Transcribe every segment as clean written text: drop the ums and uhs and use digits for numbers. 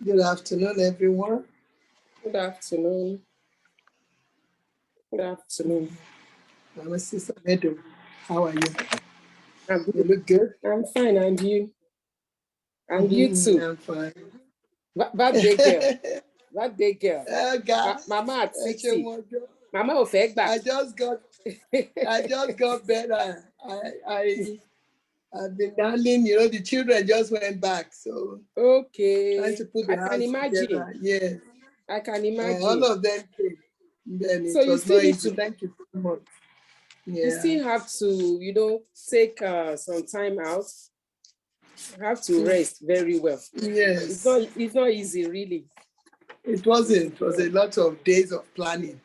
Good afternoon, everyone. Good afternoon. Good afternoon. I'm Sister Meadow. How are you? I'm You good. look good. I'm fine, and you? And you too. I'm fine. Bad day girl. Bad day girl. God. Mama at 60. Mama Mama of back. I just got better. I've been darling, the children just went back. So okay. Trying to put the house together. Yes. I can imagine. All of them came. Then so it you was still not need easy. to. Thank you so much. Yeah. You still have to, take some time out. You have to rest very well. Yes. It's not easy, really. It wasn't. It was a lot of days of planning.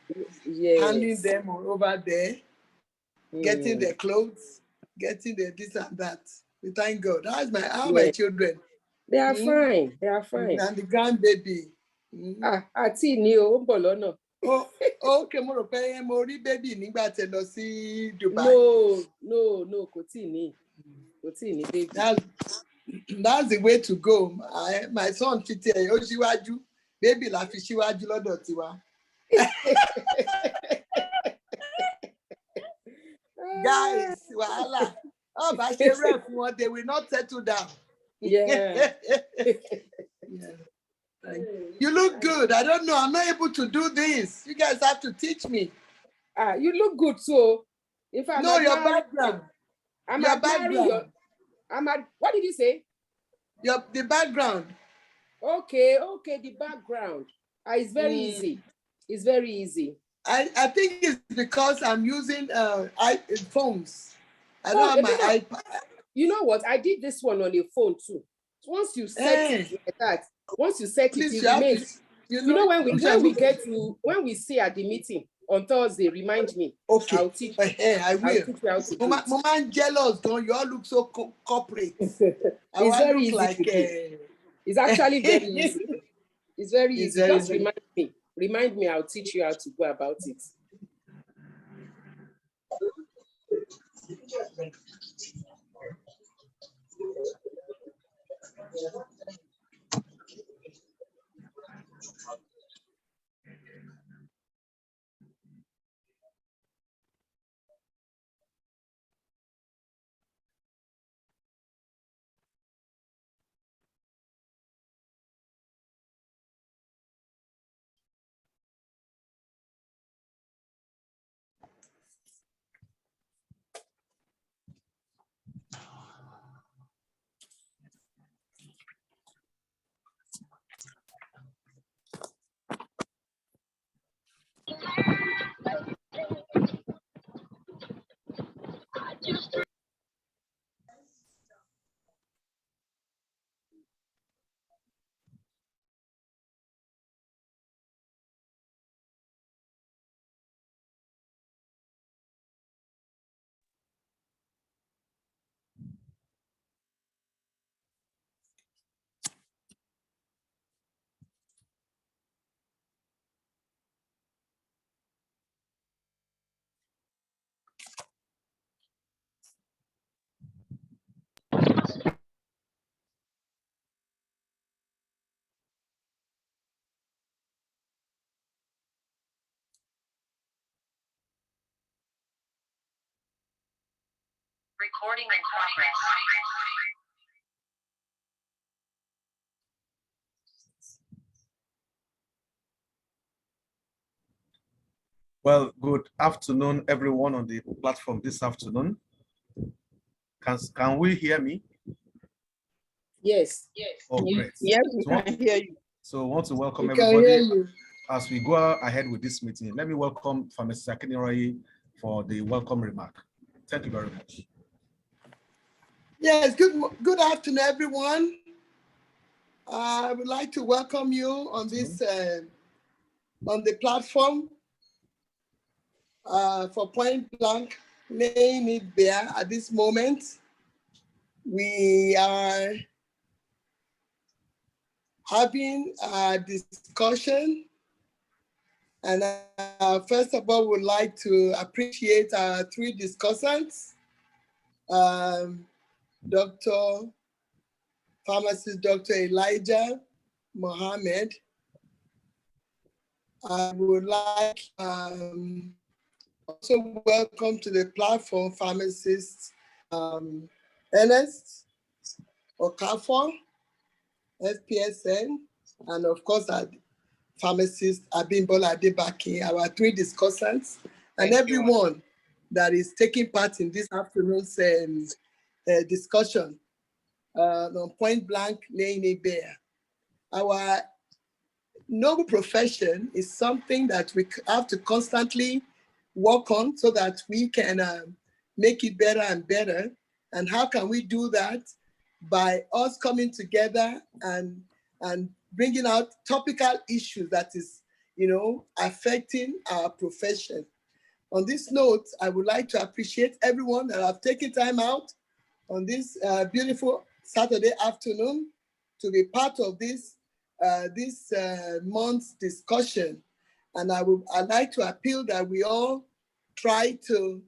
Yes. Handing them over there, getting their clothes, getting their this and that. We thank God. How are my children? They are fine. They are fine. And the grandbaby. Àti ni o ń bọ̀ lọ́nà. Okay, mo rò pé mo rí baby nígbà tẹ́ lọ sí Dubai. No, kò tí ní. Kò tí ní baby. That's the way to go. My son ti tẹ̀ ó ṣíwájú. Baby la fi ṣíwájú lọ́dọ̀ tiwa. Guys, wahala. Oh, but they will not settle down. Yeah. Yeah. You look good. I don't know. I'm not able to do this. You guys have to teach me. You look good too. In fact, no, your background. What did you say? The background. Okay, the background. It's very easy. It's very easy. I think it's because I'm using phones. I don't have my iPad. You know what? I did this one on a phone too. Once you set it like that, it remains. You know when we see at the meeting on Thursday, remind me. Okay. I'll teach you. I will. I'll teach you how to do it. Mama, I'm jealous, don't you all look so corporate. It's very easy. It's actually very easy. It's very easy. Just remind me. Remind me, I'll teach you how to go about it. Recording in progress. Well, good afternoon, everyone on the platform this afternoon. Can we hear me? Yes. Oh, great. Yes, we can hear you. So I want to welcome everybody as we go ahead with this meeting. Let me welcome Pharmacist Akiniroyi for the welcome remark. Thank you very much. Yes, good afternoon, everyone. I would like to welcome you on this on the platform for Point Blank, laying it bare at this moment. We are having a discussion, and first of all, would like to appreciate our three discussants. Pharmacist Dr. Elijah Mohammed, I would like also welcome to the platform pharmacist Ernest Okafor, FPSN, and of course our pharmacist Abimbola Adebaki, our three discussants, and everyone that is taking part in this afternoon's discussion on Point Blank laying it bare. Our noble profession is something that we have to constantly work on so that we can make it better and better. And how can we do that? By us coming together and bringing out topical issues that is, affecting our profession. On this note, I would like to appreciate everyone that have taken time out on this beautiful Saturday afternoon to be part of this month's discussion. And I'd like to appeal that we all try to,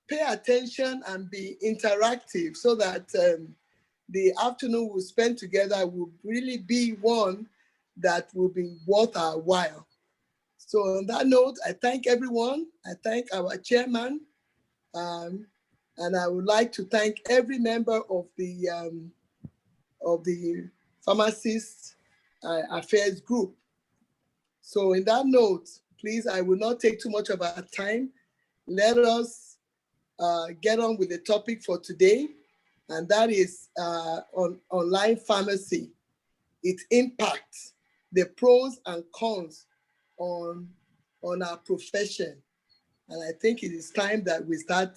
pay attention and be interactive so that the afternoon we'll spend together will really be one that will be worth our while. So on that note, I thank everyone. I thank our chairman. And I would like to thank every member of the Pharmacist Affairs Group. So in that note, please, I will not take too much of our time. Let us get on with the topic for today, and that is on online pharmacy, its impact, the pros and cons on our profession. And I think it is time that we start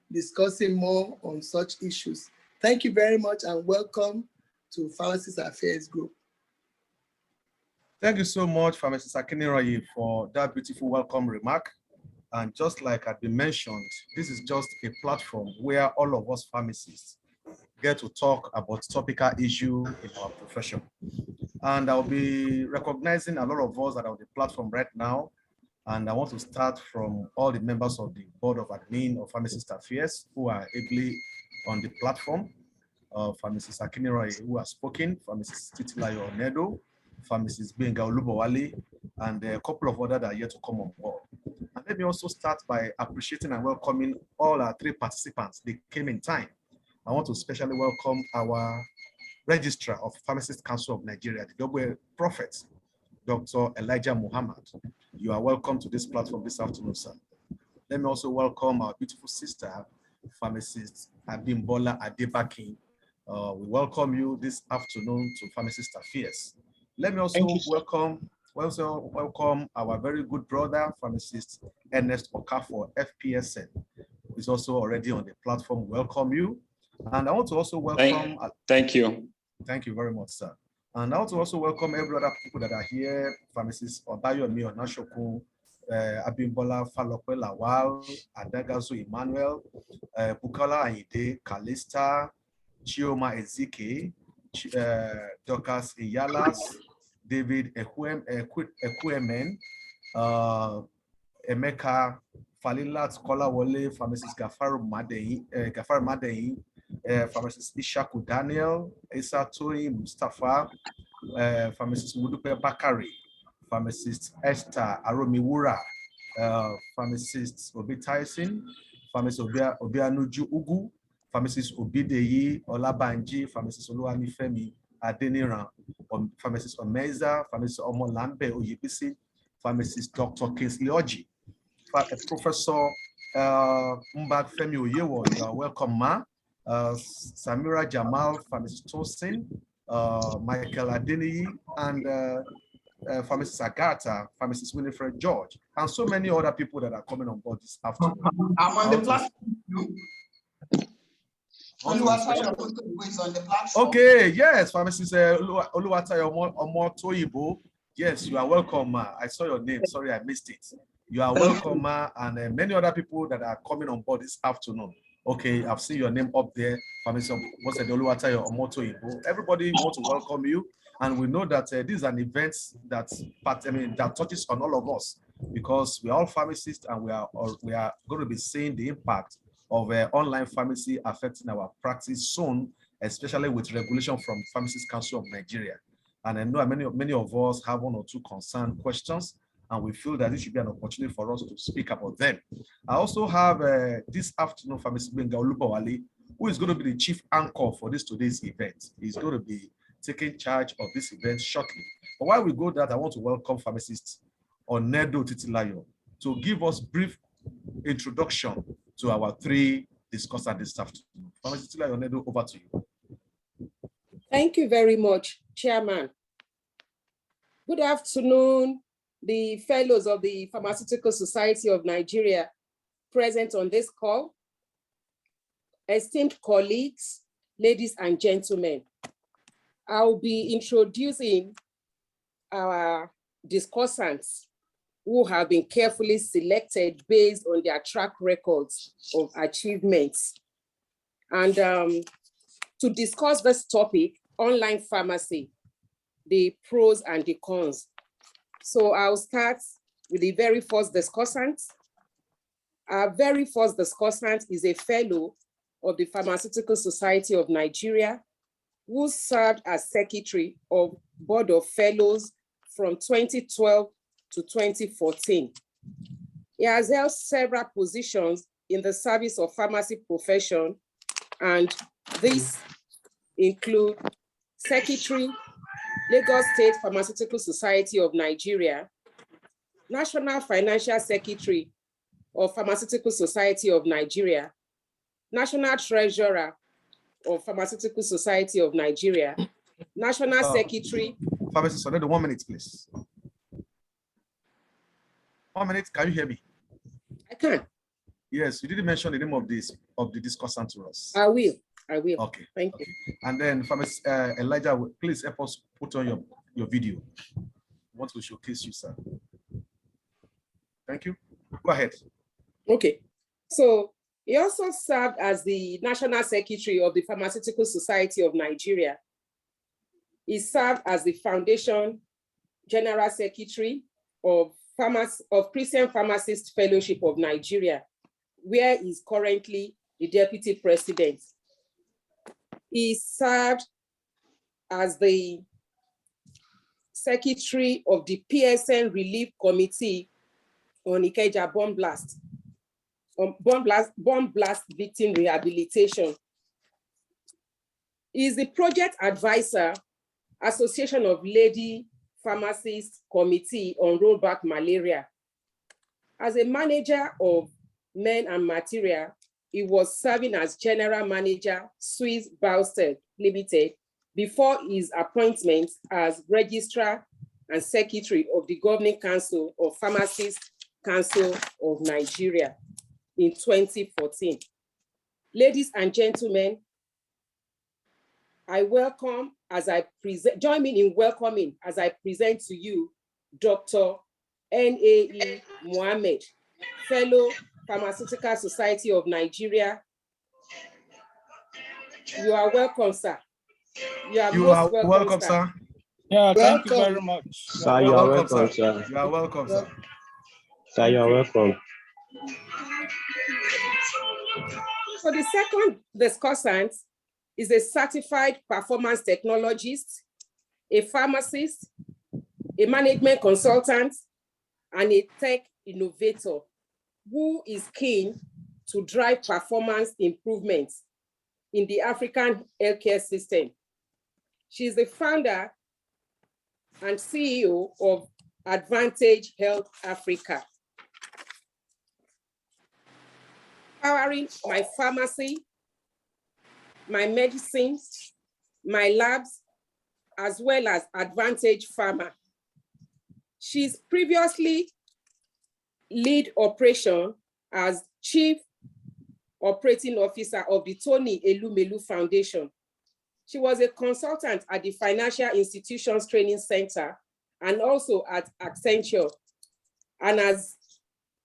discussing more on such issues. Thank you very much and welcome to Pharmacist Affairs Group. Thank you so much, Pharmacist Akiniroyi, for that beautiful welcome remark. And just like had been mentioned, this is just a platform where all of us pharmacists get to talk about topical issue in our profession. And I'll be recognizing a lot of us that are on the platform right now. And I want to start from all the members of the Board of Admin of Pharmacist Affairs who are ably on the platform. Pharmacist Akiniroyi, who has spoken, Pharmacist Titilayo Onedo, Pharmacist Benga Olubowale, and a couple of others that are yet to come on board. And let me also start by appreciating and welcoming all our three participants. They came in time. I want to especially welcome our Registrar of Pharmacists Council of Nigeria, the double prophet, Dr. Elijah Muhammad. You are welcome to this platform this afternoon, sir. Let me also welcome our beautiful sister, Pharmacist Abimbola Adebaki. We welcome you this afternoon to Pharmacist Affairs. Let me also welcome our very good brother, Pharmacist Ernest Okafor, FPSN, who is also already on the platform. Welcome you. And I want to also welcome... Thank you. Thank you very much, sir. And I want to also welcome every other people that are here, Pharmacist Obayomi Onashoku, Abimbola Falokwe Lawal, Adagazu Emmanuel, Bukola Ayinde, Kalista, Chioma Ezike, Dorcas Iyalas, David Ekuemen, Emeka Falilat Kolawole, Pharmacist Gafaru Madeyi, Pharmacist Ishaku Daniel, Isa Toyi Mustafa, Pharmacist Mudupe Bakari, Pharmacist Esther Aromiwura, Pharmacist Obi Tyson, Pharmacist Obianuju Ugu, Pharmacist Obideyi Olabanji, Pharmacist Oluwanifemi Adeniran, Pharmacist Omeza, Pharmacist Omolambe Oyebisi, Pharmacist Dr. Kingsley Oji, Professor Mbak Femi Oyewo, you are welcome, ma. Samira Jamal, Pharmacist Tosin, Michael Adeniyi, and Pharmacist Agatha, Pharmacist Winifred George, and so many other people that are coming on board this afternoon. I'm on the platform. Okay, yes, Pharmacist Oluwatayo Omotoyibo. Yes, you are welcome, ma. I saw your name. Sorry, I missed it. You are welcome, ma, and many other people that are coming on board this afternoon. Okay, I've seen your name up there, Pharmacist Oluwatayo Omotoyibo. Everybody wants to welcome you, and we know that this is an event that touches on all of us because we are all pharmacists, and we are going to be seeing the impact of online pharmacy affecting our practice soon, especially with regulation from Pharmacists Council of Nigeria. And I know many of us have one or two concerned questions, and we feel that this should be an opportunity for us to speak about them. I also have this afternoon Pharmacist Benga Olubawale, who is going to be the chief anchor for today's event. He's going to be taking charge of this event shortly. But while we go that, I want to welcome Pharmacist Onedo Titilayo to give us brief introduction to our three discussants this afternoon. Pharmacist Titilayo Onedo, over to you. Thank you very much, Chairman. Good afternoon, the fellows of the Pharmaceutical Society of Nigeria present on this call, esteemed colleagues, ladies and gentlemen. I'll be introducing our discussants who have been carefully selected based on their track records of achievements. And to discuss this topic, online pharmacy, the pros and the cons. So I'll start with the very first discussant. Our very first discussant is a fellow of the Pharmaceutical Society of Nigeria, who served as secretary of Board of Fellows from 2012 to 2014. He has held several positions in the service of pharmacy profession, and these include Secretary, Lagos State Pharmaceutical Society of Nigeria, National Financial Secretary of Pharmaceutical Society of Nigeria, National Treasurer of Pharmaceutical Society of Nigeria, National Secretary. Pharmacist, 1 minute, please. 1 minute, can you hear me? I can. Yes, you didn't mention the name of the discussant to us. I will. Okay. Thank you. And then Pharmacist Elijah, please help us put on your video. I want to showcase you, sir. Thank you. Go ahead. Okay. So he also served as the National Secretary of the Pharmaceutical Society of Nigeria. He served as the Foundation General Secretary of Christian Pharmacist Fellowship of Nigeria, where he's currently the Deputy President. He served as the Secretary of the PSN Relief Committee on Ikeja Bomb Blast Victim Rehabilitation. He is the Project Advisor, Association of Lady Pharmacists Committee on Rollback Malaria. As a manager of men and material, he was serving as General Manager, Swiss Bausted Limited, before his appointment as Registrar and Secretary of the Governing Council of Pharmacists Council of Nigeria in 2014. Ladies and gentlemen, join me in welcoming as I present to you Dr. N.A.E. Mohammed, Fellow Pharmaceutical Society of Nigeria. You are welcome, sir. You are welcome, sir. Yeah, thank you very much. Sir, you are welcome, sir. You are welcome, sir. Sir, you are welcome. So the second discussant is a certified performance technologist, a pharmacist, a management consultant, and a tech innovator who is keen to drive performance improvements in the African healthcare system. She is the founder and CEO of Advantage Health Africa. Powering my pharmacy, my medicines, my labs, as well as Advantage Pharma. She's previously lead operation as Chief Operating Officer of the Tony Elumelu Foundation. She was a consultant at the Financial Institutions Training Center and also at Accenture, and has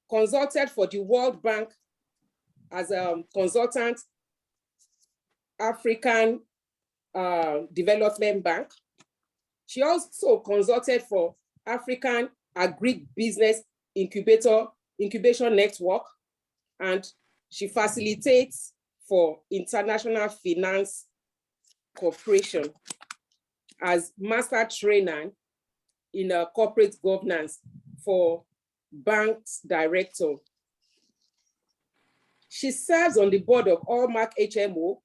consulted for the World Bank as a consultant, African Development Bank. She also consulted for African Agri-Business Incubation Network, and she facilitates for International Finance Corporation. as master trainer in corporate governance for Banks Director. She serves on the board of Allmark HMO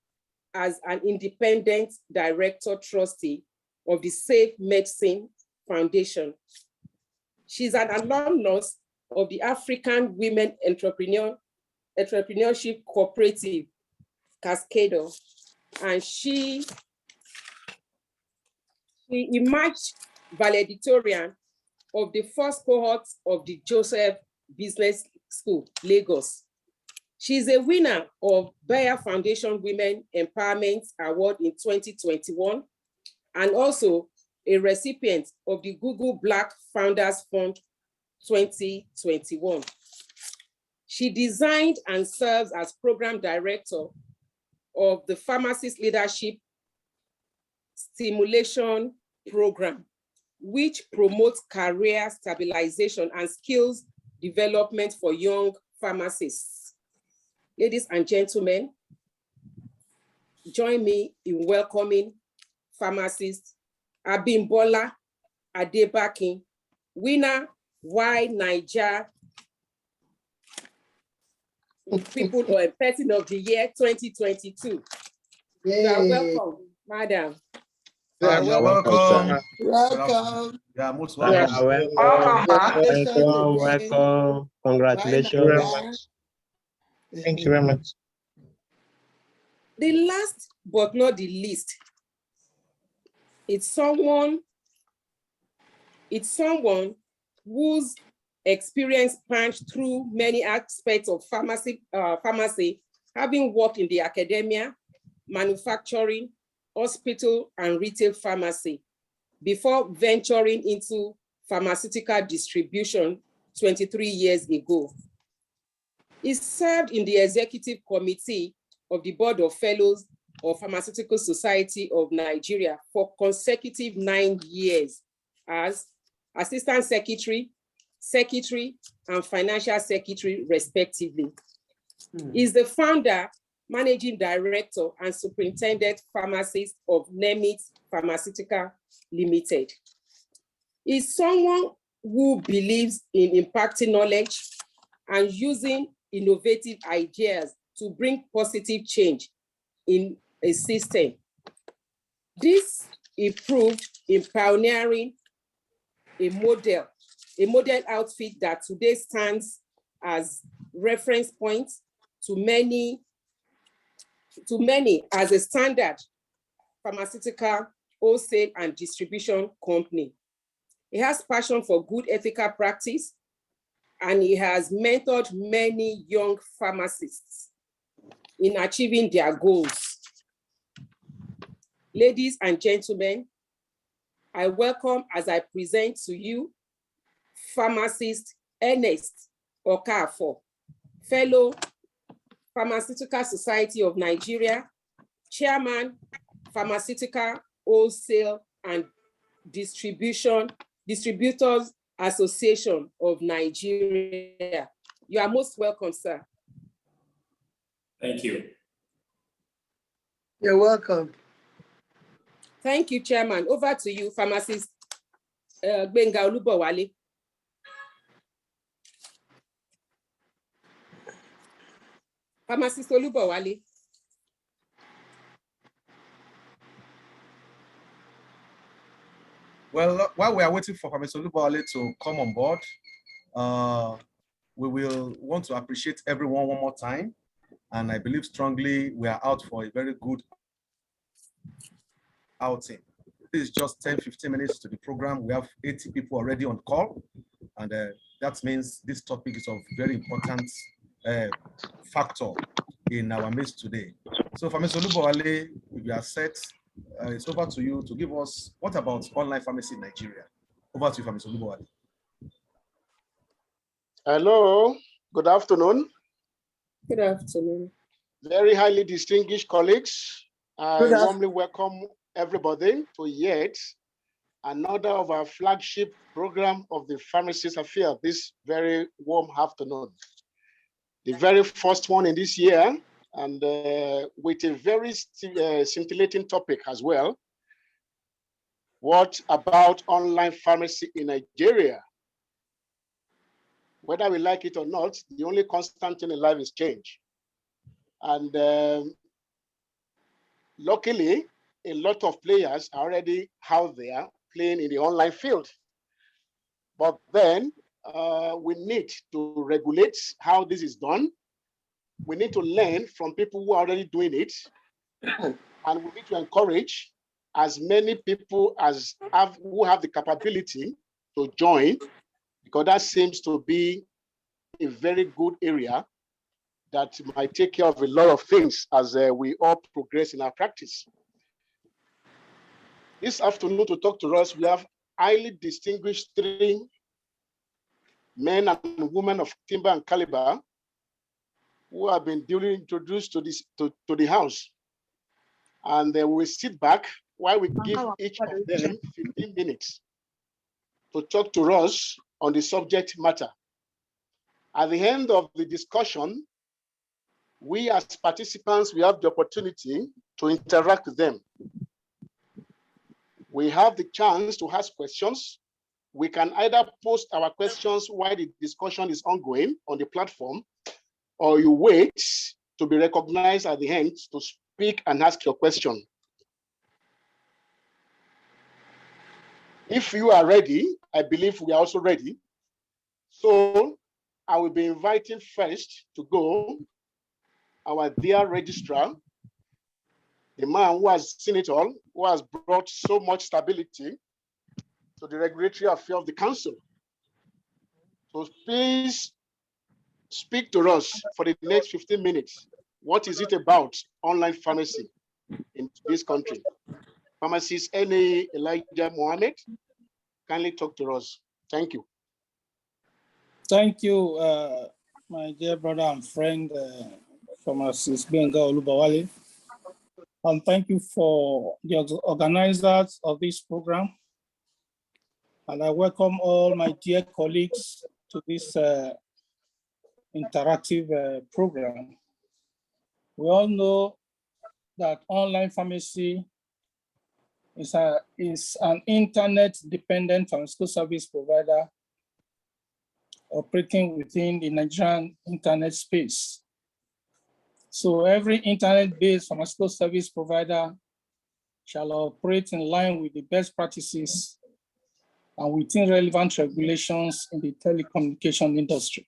as an independent director trustee of the Safe Medicine Foundation. She's an alumnus of the African Women Entrepreneurship Cooperative, Cascado, and she emerged valedictorian of the first cohort of the Joseph Business School, Lagos. She's a winner of Bayer Foundation Women Empowerment Award in 2021, and also a recipient of the Google Black Founders Fund 2021. She designed and serves as program director of the Pharmacist Leadership Stimulation Program, which promotes career stabilization and skills development for young pharmacists. Ladies and gentlemen, join me in welcoming pharmacist Abimbola Adebakin, winner Why Naija People or Person of the Year 2022. You are welcome, madam. You're welcome. Welcome. Yeah, most Welcome. welcome. Welcome. Congratulations. Thank you very much. The last but not the least, it's someone whose experience spans through many aspects of pharmacy, having worked in the academia, manufacturing, hospital, and retail pharmacy before venturing into pharmaceutical distribution 23 years ago. He served in the executive committee of the Board of Fellows of Pharmaceutical Society of Nigeria for consecutive 9 years as Assistant Secretary, and Financial Secretary, respectively. He's the founder, Managing Director, and Superintendent Pharmacist of Nemit Pharmaceutical Limited. He's someone who believes in impacting knowledge and using innovative ideas to bring positive change in a system. This he proved in pioneering a model outfit that today stands as reference point to many as a standard pharmaceutical wholesale and distribution company. He has passion for good ethical practice, and he has mentored many young pharmacists in achieving their goals. Ladies and gentlemen, I welcome as I present to you pharmacist Ernest Okafor, fellow Pharmaceutical Society of Nigeria, chairman, Pharmaceutical Wholesale and Distributors Association of Nigeria. You are most welcome, sir. Thank you. You're welcome. Thank you, Chairman. Over to you, Pharmacist Gbenga Olubowale. Pharmacist Olubowale. Well, while we are waiting for Pharmacist Olubowale to come on board, we will want to appreciate everyone one more time. And I believe strongly we are out for a very good outing. This is just 10-15 minutes to the program. We have 80 people already on call. And that means this topic is of very important factor in our midst today. So Pharmacist Olubowale, if you are set, it's over to you to give us, what about online pharmacy in Nigeria? Over to you, Pharmacist Olubowale. Hello, good afternoon. Good afternoon. Very highly distinguished colleagues, I warmly welcome everybody to yet another of our flagship program of the Pharmacist Affair this very warm afternoon. The very first one in this year, and with a very scintillating topic as well. What about online pharmacy in Nigeria? Whether we like it or not, the only constant thing in life is change. And luckily, a lot of players are already out there playing in the online field. But then we need to regulate how this is done. We need to learn from people who are already doing it. And we need to encourage as many people as who have the capability to join, because that seems to be a very good area that might take care of a lot of things as we all progress in our practice. This afternoon to talk to us, we have highly distinguished 3 men and women of timber and caliber who have been duly introduced to the house. And we will sit back while we give each of them 15 minutes to talk to us on the subject matter. At the end of the discussion, we as participants, we have the opportunity to interact with them. We have the chance to ask questions. We can either post our questions while the discussion is ongoing on the platform, or you wait to be recognized at the end to speak and ask your question. If you are ready, I believe we are also ready. So I will be inviting first to go our dear registrar, the man who has seen it all, who has brought so much stability to the regulatory affairs of the council. So please speak to us for the next 15 minutes. What is it about online pharmacy in this country? Pharmacist N.A. Elijah Mohammed, kindly talk to us. Thank you. Thank you, my dear brother and friend, Pharmacist Benga Olubawale. And thank you for the organizers of this program. And I welcome all my dear colleagues to this interactive program. We all know that online pharmacy is an internet-dependent pharmaceutical service provider operating within the Nigerian internet space. So every internet-based pharmaceutical service provider shall operate in line with the best practices and within relevant regulations in the telecommunication industry.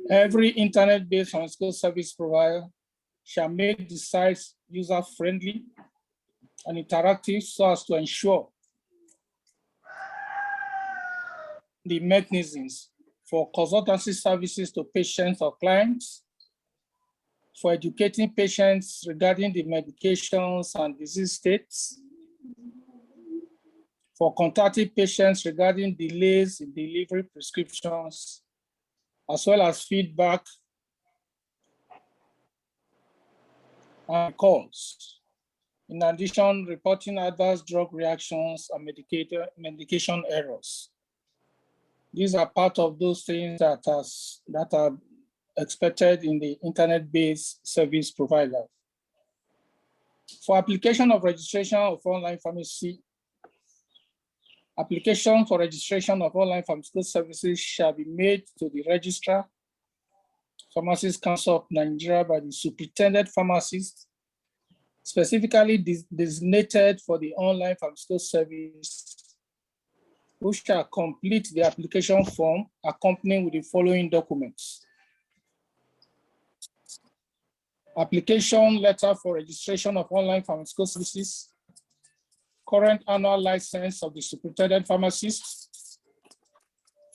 Every internet-based pharmaceutical service provider shall make the sites user-friendly and interactive so as to ensure the mechanisms for consultancy services to patients or clients, for educating patients regarding the medications and disease states, for contacting patients regarding delays in delivery prescriptions, as well as feedback and calls. In addition, reporting adverse drug reactions and medication errors. These are part of those things that are expected in the internet-based service provider. For application of registration of online pharmacy, application for registration of online pharmaceutical services shall be made to the registrar, Pharmacists Council of Nigeria by the superintendent pharmacist, specifically designated for the online pharmaceutical service, who shall complete the application form accompanying with the following documents: application letter for registration of online pharmaceutical services, current annual license of the superintendent pharmacist,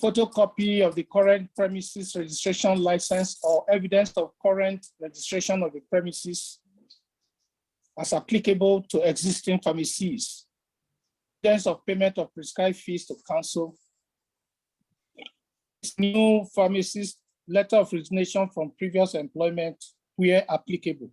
photocopy of the current premises registration license or evidence of current registration of the premises as applicable to existing pharmacies, evidence of payment of prescribed fees to council, new pharmacist letter of resignation from previous employment where applicable.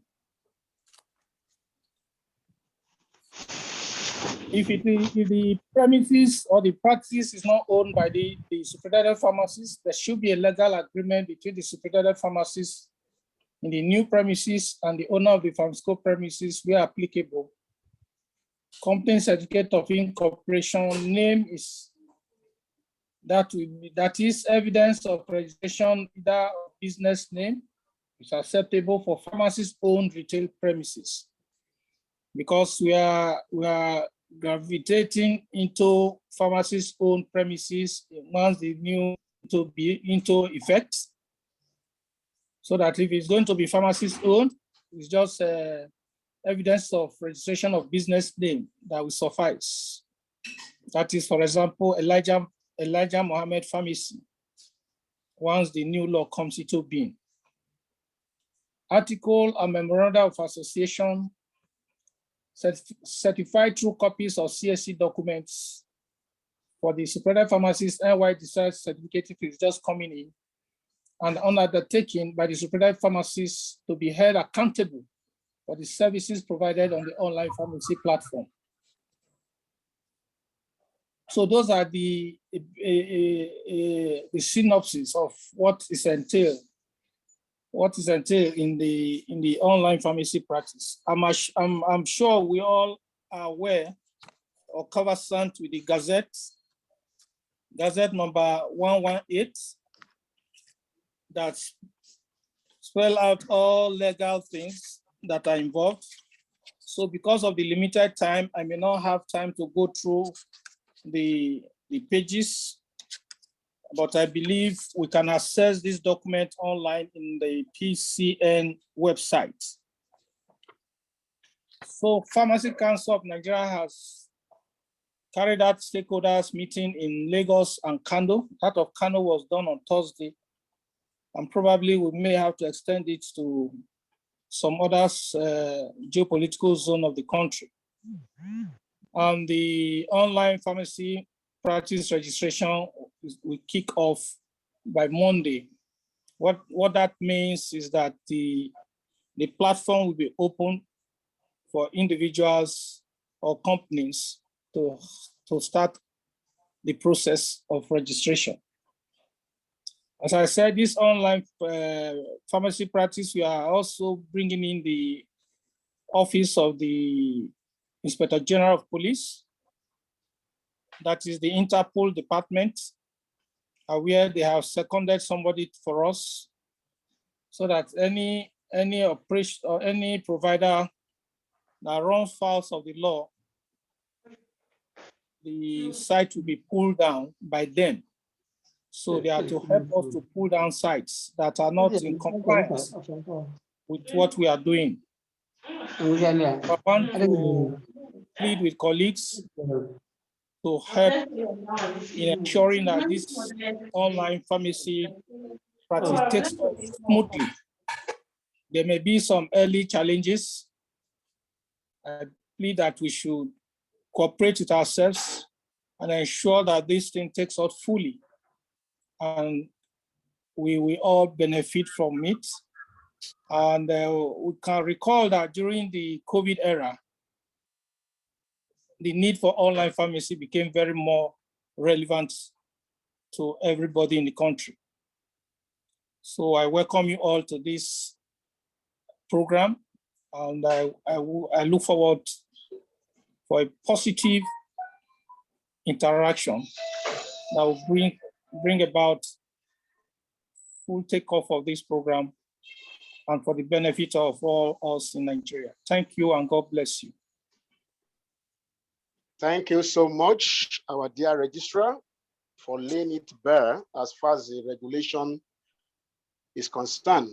If the premises or the practice is not owned by the superintendent pharmacist, there should be a legal agreement between the superintendent pharmacist in the new premises and the owner of the pharmaceutical premises where applicable, Company certificate of incorporation name is that is evidence of registration, either of business name is acceptable for pharmacies owned retail premises, because we are gravitating into pharmacies owned premises once the new to be into effect, so that if it's going to be pharmacies owned, it's just evidence of registration of business name that will suffice. That is, for example, Elijah Mohammed Pharmacy, once the new law comes into being. Article and memoranda of association, certified true copies of CSC documents for the superintendent pharmacist NY decides certificate is just coming in, and undertaken by the superintendent pharmacist to be held accountable for the services provided on the online pharmacy platform. So those are the synopsis of what is entailed in the online pharmacy practice. I'm sure we all are aware or conversant with the Gazette number 118, that spell out all legal things that are involved. So because of the limited time, I may not have time to go through the pages, but I believe we can access this document online in the PCN website. So Pharmacy Council of Nigeria has carried out stakeholders meeting in Lagos and Kano. That of Kano was done on Thursday, and probably we may have to extend it to some other geopolitical zone of the country. And the online pharmacy practice registration will kick off by Monday. What that means is that the platform will be open for individuals or companies to start the process of registration. As I said, this online pharmacy practice, we are also bringing in the office of the Inspector General of Police, that is the Interpol department, where they have seconded somebody for us, so that any operation or any provider that runs foul of the law, the site will be pulled down by them. So they are to help us to pull down sites that are not in compliance with what we are doing. I want to plead with colleagues to help in ensuring that this online pharmacy practice takes off smoothly. There may be some early challenges. I plead that we should cooperate with ourselves and ensure that this thing takes off fully, and we will all benefit from it. And we can recall that during the COVID era, the need for online pharmacy became very more relevant to everybody in the country. So I welcome you all to this program, and I look forward for a positive interaction that will bring about full takeoff of this program and for the benefit of all us in Nigeria. Thank you, and God bless you. Thank you so much, our dear registrar, for laying it bare as far as the regulation is concerned.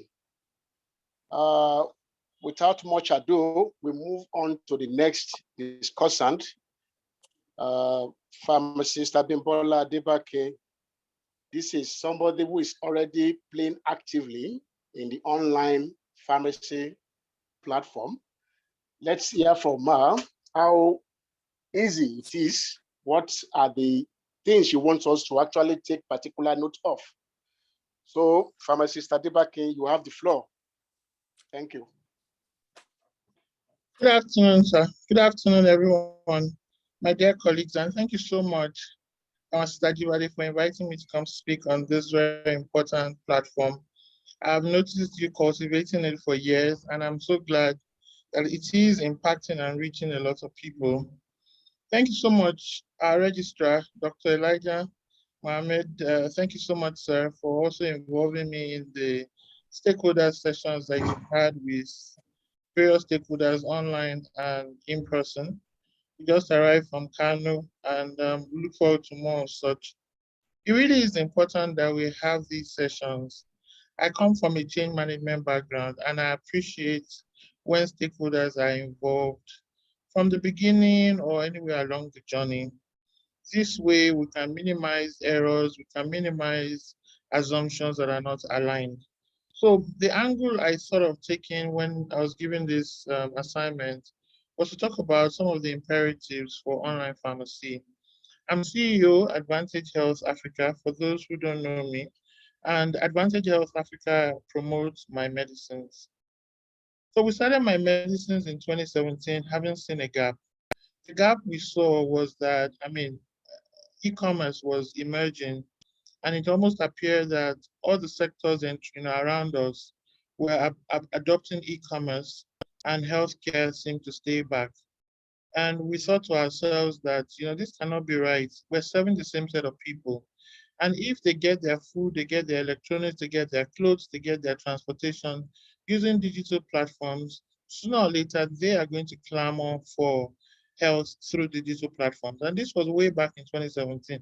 Without much ado, we move on to the next discussant, pharmacist Abimbola Adebake. This is somebody who is already playing actively in the online pharmacy platform. Let's hear from her how easy it is. What are the things you want us to actually take particular note of? So, Pharmacist Adebake, you have the floor. Thank you. Good afternoon, sir. Good afternoon, everyone. My dear colleagues, and thank you so much, Pharmacist Adebake, for inviting me to come speak on this very important platform. I've noticed you cultivating it for years, and I'm so glad that it is impacting and reaching a lot of people. Thank you so much, our registrar, Dr. Elijah Mohammed. Thank you so much, sir, for also involving me in the stakeholder sessions that you've had with various stakeholders online and in person. We just arrived from Kano and we look forward to more of such. It really is important that we have these sessions. I come from a change management background and I appreciate when stakeholders are involved from the beginning or anywhere along the journey. This way we can minimize errors, we can minimize assumptions that are not aligned. So the angle I sort of taken when I was given this assignment was to talk about some of the imperatives for online pharmacy. I'm CEO Advantage Health Africa, for those who don't know me, and Advantage Health Africa promotes my medicines. So we started my medicines in 2017, having seen a gap. The gap we saw was that, e-commerce was emerging, and it almost appeared that all the sectors around us were adopting e-commerce, and healthcare seemed to stay back. And we thought to ourselves that, this cannot be right. We're serving the same set of people. And if they get their food, they get their electronics, they get their clothes, they get their transportation using digital platforms, sooner or later, they are going to clamor for health through digital platforms. And this was way back in 2017.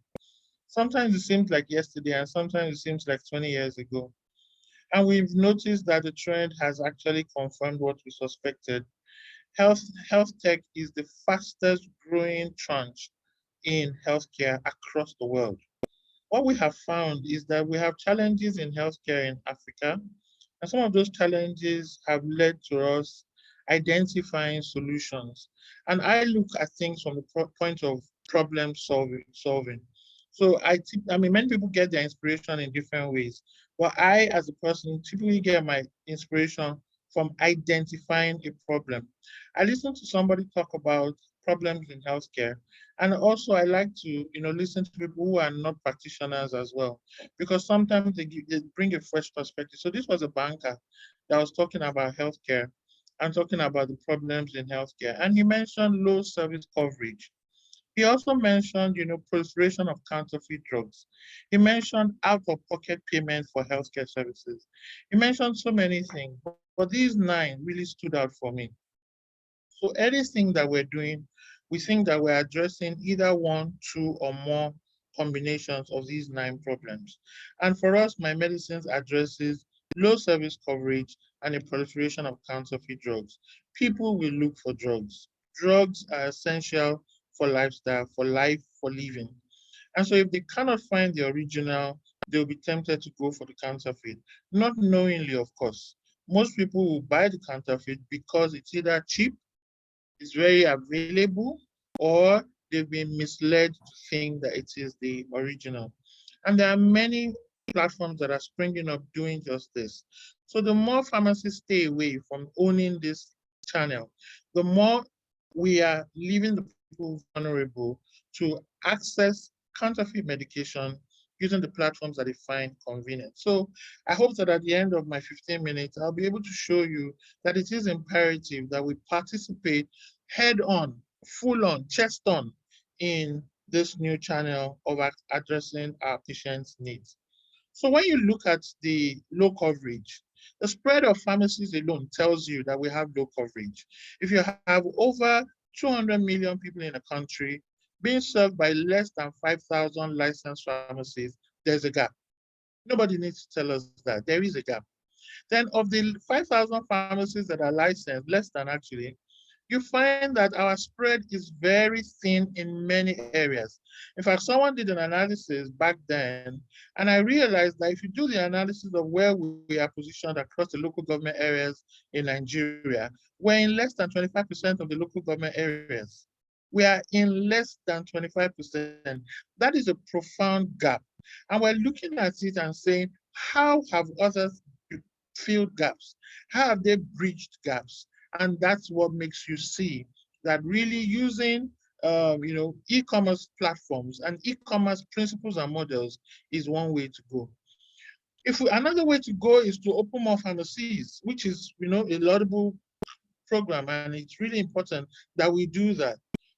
Sometimes it seems like yesterday, and sometimes it seems like 20 years ago. And we've noticed that the trend has actually confirmed what we suspected. Health tech is the fastest growing tranche in healthcare across the world. What we have found is that we have challenges in healthcare in Africa, and some of those challenges have led to us identifying solutions. And I look at things from the point of problem solving. So many people get their inspiration in different ways, but I, as a person, typically get my inspiration from identifying a problem. I listen to somebody talk about problems in healthcare, and also I like to, listen to people who are not practitioners as well, because sometimes they bring a fresh perspective. So this was a banker that was talking about healthcare and talking about the problems in healthcare, and he mentioned low service coverage. He also mentioned, proliferation of counterfeit drugs. He mentioned out-of-pocket payment for healthcare services. He mentioned so many things, but these 9 really stood out for me. So anything that we're doing, we think that we're addressing either 1, 2, or more combinations of these 9 problems. And for us, my medicines addresses low service coverage and a proliferation of counterfeit drugs. People will look for drugs. Drugs are essential for lifestyle, for life, for living. And so if they cannot find the original, they'll be tempted to go for the counterfeit, not knowingly, of course. Most people will buy the counterfeit because it's either cheap, it's very available, or they've been misled to think that it is the original. And there are many platforms that are springing up doing just this. So the more pharmacists stay away from owning this channel, the more we are leaving the people vulnerable to access counterfeit medication using the platforms that they find convenient. So I hope that at the end of my 15 minutes, I'll be able to show you that it is imperative that we participate head on, full on, chest on in this new channel of addressing our patients' needs. So when you look at the low coverage, the spread of pharmacies alone tells you that we have low coverage. If you have over 200 million people in a country being served by less than 5,000 licensed pharmacies, there's a gap. Nobody needs to tell us that. There is a gap. Then of the 5,000 pharmacies that are licensed, less than actually, you find that our spread is very thin in many areas. In fact, someone did an analysis back then, and I realized that if you do the analysis of where we are positioned across the local government areas in Nigeria, we're in less than 25% of the local government areas. We are in less than 25%. That is a profound gap. And we're looking at it and saying, how have others filled gaps? How have they bridged gaps? And that's what makes you see that really using e-commerce platforms and e-commerce principles and models is one way to go. Another way to go is to open more pharmacies, which is a laudable program, and it's really important that we do that.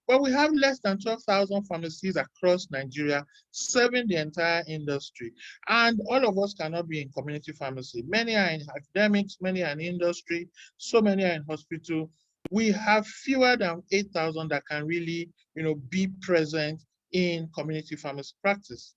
But we have less than 12,000 pharmacies across Nigeria serving the entire industry. And all of us cannot be in community pharmacy. Many are in academics, many are in industry, so many are in hospital. We have fewer than 8,000 that can really, be present in community pharmacy practice.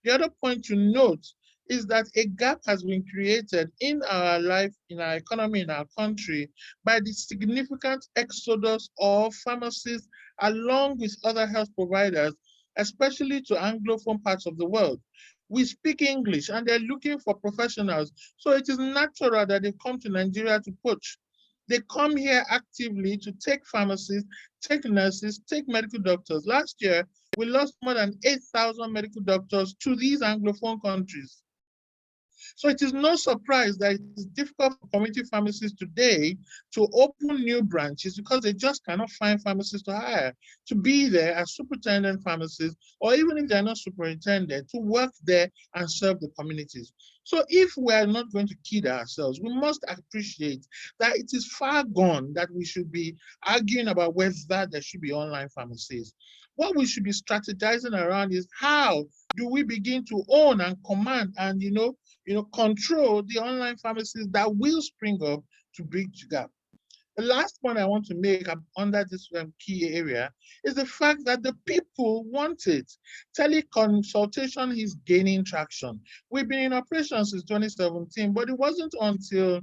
The other point to note is that a gap has been created in our life, in our economy, in our country, by the significant exodus of pharmacists along with other health providers, especially to Anglophone parts of the world. We speak English and they're looking for professionals. So it is natural that they come to Nigeria to poach. They come here actively to take pharmacists, take nurses, take medical doctors. Last year, we lost more than 8,000 medical doctors to these Anglophone countries. So it is no surprise that it is difficult for community pharmacists today to open new branches because they just cannot find pharmacists to hire, to be there as superintendent pharmacists, or even if they're not superintendent, to work there and serve the communities. So if we are not going to kid ourselves, we must appreciate that it is far gone that we should be arguing about whether there should be online pharmacies. What we should be strategizing around is how do we begin to own and command and control the online pharmacies that will spring up to bridge the gap. The last point I want to make under this key area is the fact that the people want it. Teleconsultation is gaining traction. We've been in operation since 2017, but it wasn't until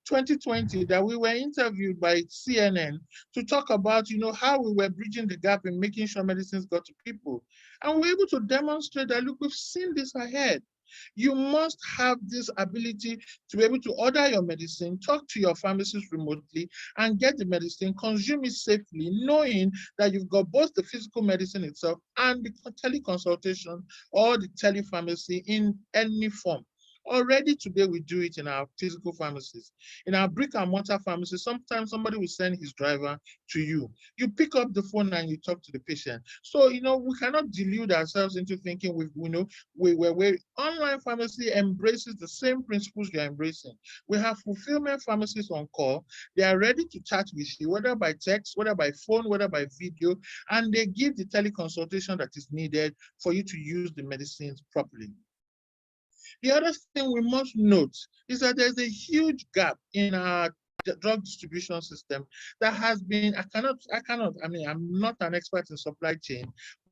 2020 that we were interviewed by CNN to talk about, how we were bridging the gap in making sure medicines got to people. And we were able to demonstrate that, look, we've seen this ahead. You must have this ability to be able to order your medicine, talk to your pharmacist remotely, and get the medicine, consume it safely, knowing that you've got both the physical medicine itself and the teleconsultation or the telepharmacy in any form. Already today, we do it in our physical pharmacies. In our brick and mortar pharmacies, sometimes somebody will send his driver to you. You pick up the phone and you talk to the patient. So, we cannot delude ourselves into thinking we're online pharmacy embraces the same principles you're embracing. We have fulfillment pharmacies on call. They are ready to chat with you, whether by text, whether by phone, whether by video, and they give the teleconsultation that is needed for you to use the medicines properly. The other thing we must note is that there's a huge gap in our drug distribution system that has been, I'm not an expert in supply chain,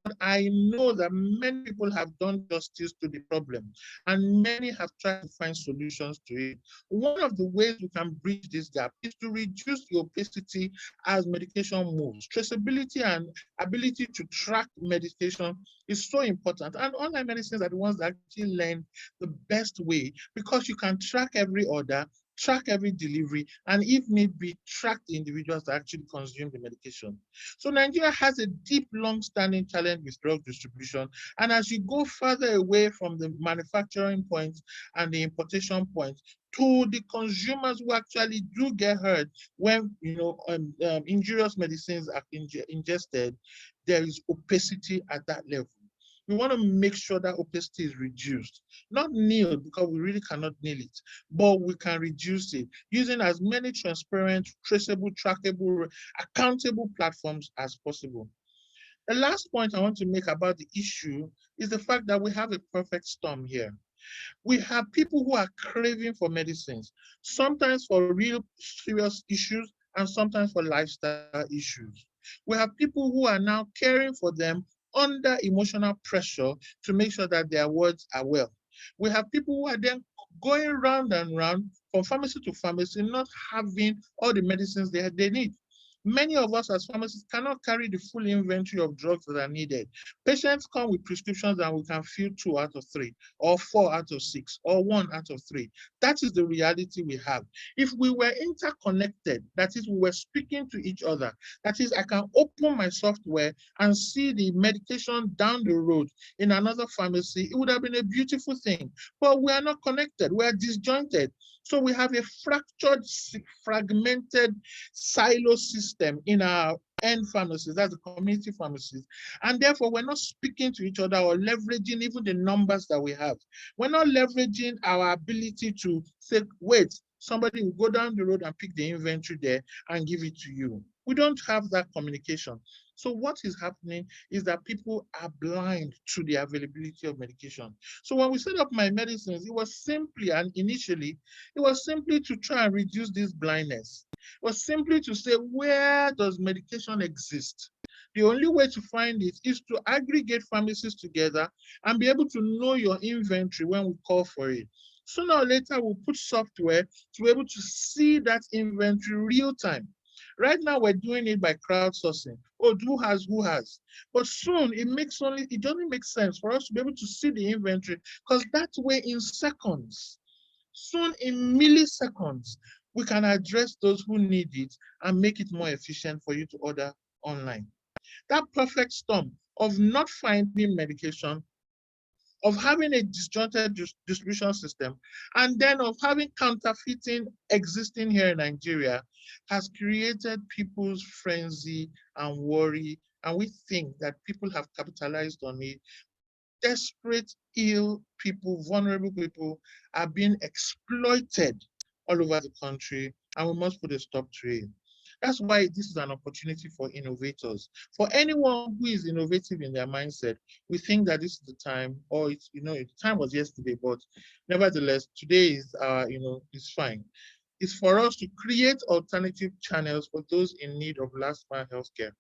but I know that many people have done justice to the problem and many have tried to find solutions to it. One of the ways we can bridge this gap is to reduce the opacity as medication moves. Traceability and ability to track medication is so important. And online medicines are the ones that actually learn the best way because you can track every order, track every delivery, and if need be, track the individuals that actually consume the medication. So Nigeria has a deep, long-standing challenge with drug distribution. And as you go further away from the manufacturing point and the importation point to the consumers who actually do get hurt when injurious medicines are ingested, there is opacity at that level. We want to make sure that opacity is reduced, not nil because we really cannot nil it, but we can reduce it using as many transparent, traceable, trackable, accountable platforms as possible. The last point I want to make about the issue is the fact that we have a perfect storm here. We have people who are craving for medicines, sometimes for real serious issues and sometimes for lifestyle issues. We have people who are now caring for them under emotional pressure to make sure that their wards are well. We have people who are then going round and round from pharmacy to pharmacy, not having all the medicines they need. Many of us as pharmacists cannot carry the full inventory of drugs that are needed. Patients come with prescriptions and we can fill 2 out of 3, or 4 out of 6, or 1 out of 3. That is the reality we have. If we were interconnected, that is, we were speaking to each other, that is, I can open my software and see the medication down the road in another pharmacy, it would have been a beautiful thing. But we are not connected, we are disjointed. So we have a fractured, fragmented silo system in our end pharmacies, that's the community pharmacies. And therefore, we're not speaking to each other or leveraging even the numbers that we have. We're not leveraging our ability to say, wait, somebody will go down the road and pick the inventory there and give it to you. We don't have that communication. So what is happening is that people are blind to the availability of medication. So when we set up My Medicines, it was simply, and initially, it was simply to try and reduce this blindness. It was simply to say, where does medication exist? The only way to find it is to aggregate pharmacies together and be able to know your inventory when we call for it. Sooner or later, we'll put software to be able to see that inventory real time. Right now, we're doing it by crowdsourcing. Oh, who has? But soon, it doesn't make sense for us to be able to see the inventory, because that way, in seconds, soon in milliseconds, we can address those who need it and make it more efficient for you to order online. That perfect storm of not finding medication, of having a disjointed distribution system, and then of having counterfeiting existing here in Nigeria has created people's frenzy and worry. And we think that people have capitalized on it. Desperate, ill people, vulnerable people are being exploited all over the country, and we must put a stop to it. That's why this is an opportunity for innovators. For anyone who is innovative in their mindset, we think that this is the time, or it's, the time was yesterday, but nevertheless, today is, it's fine. It's for us to create alternative channels for those in need of last mile healthcare.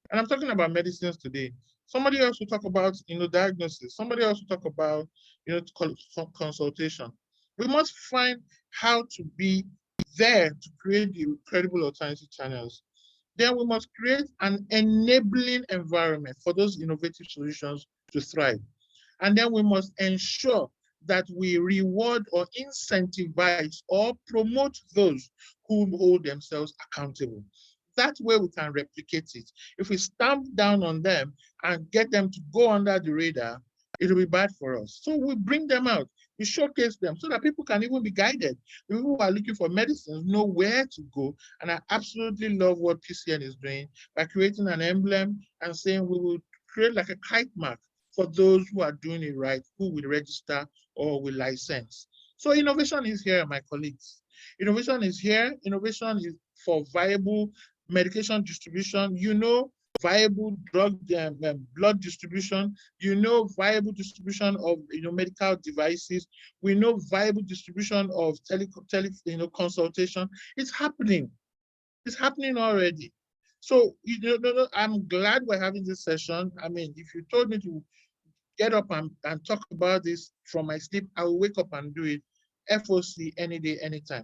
And I'm talking about medicines today. Somebody else will talk about, diagnosis. Somebody else will talk about, consultation. We must find how to be there to create the credible alternative channels. Then we must create an enabling environment for those innovative solutions to thrive. And then we must ensure that we reward or incentivize or promote those who hold themselves accountable. That way we can replicate it. If we stamp down on them and get them to go under the radar, it'll be bad for us. So we bring them out, we showcase them so that people can even be guided. People who are looking for medicines know where to go. And I absolutely love what PCN is doing by creating an emblem and saying we will create like a kite mark for those who are doing it right, who will register or will license. So innovation is here, my colleagues. Innovation is here. Innovation is for viable medication distribution, viable drug blood distribution, viable distribution of medical devices. We know viable distribution of consultation. It's happening. It's happening already. So I'm glad we're having this session. I mean, if you told me to get up and talk about this from my sleep, I will wake up and do it. FOC any day, anytime.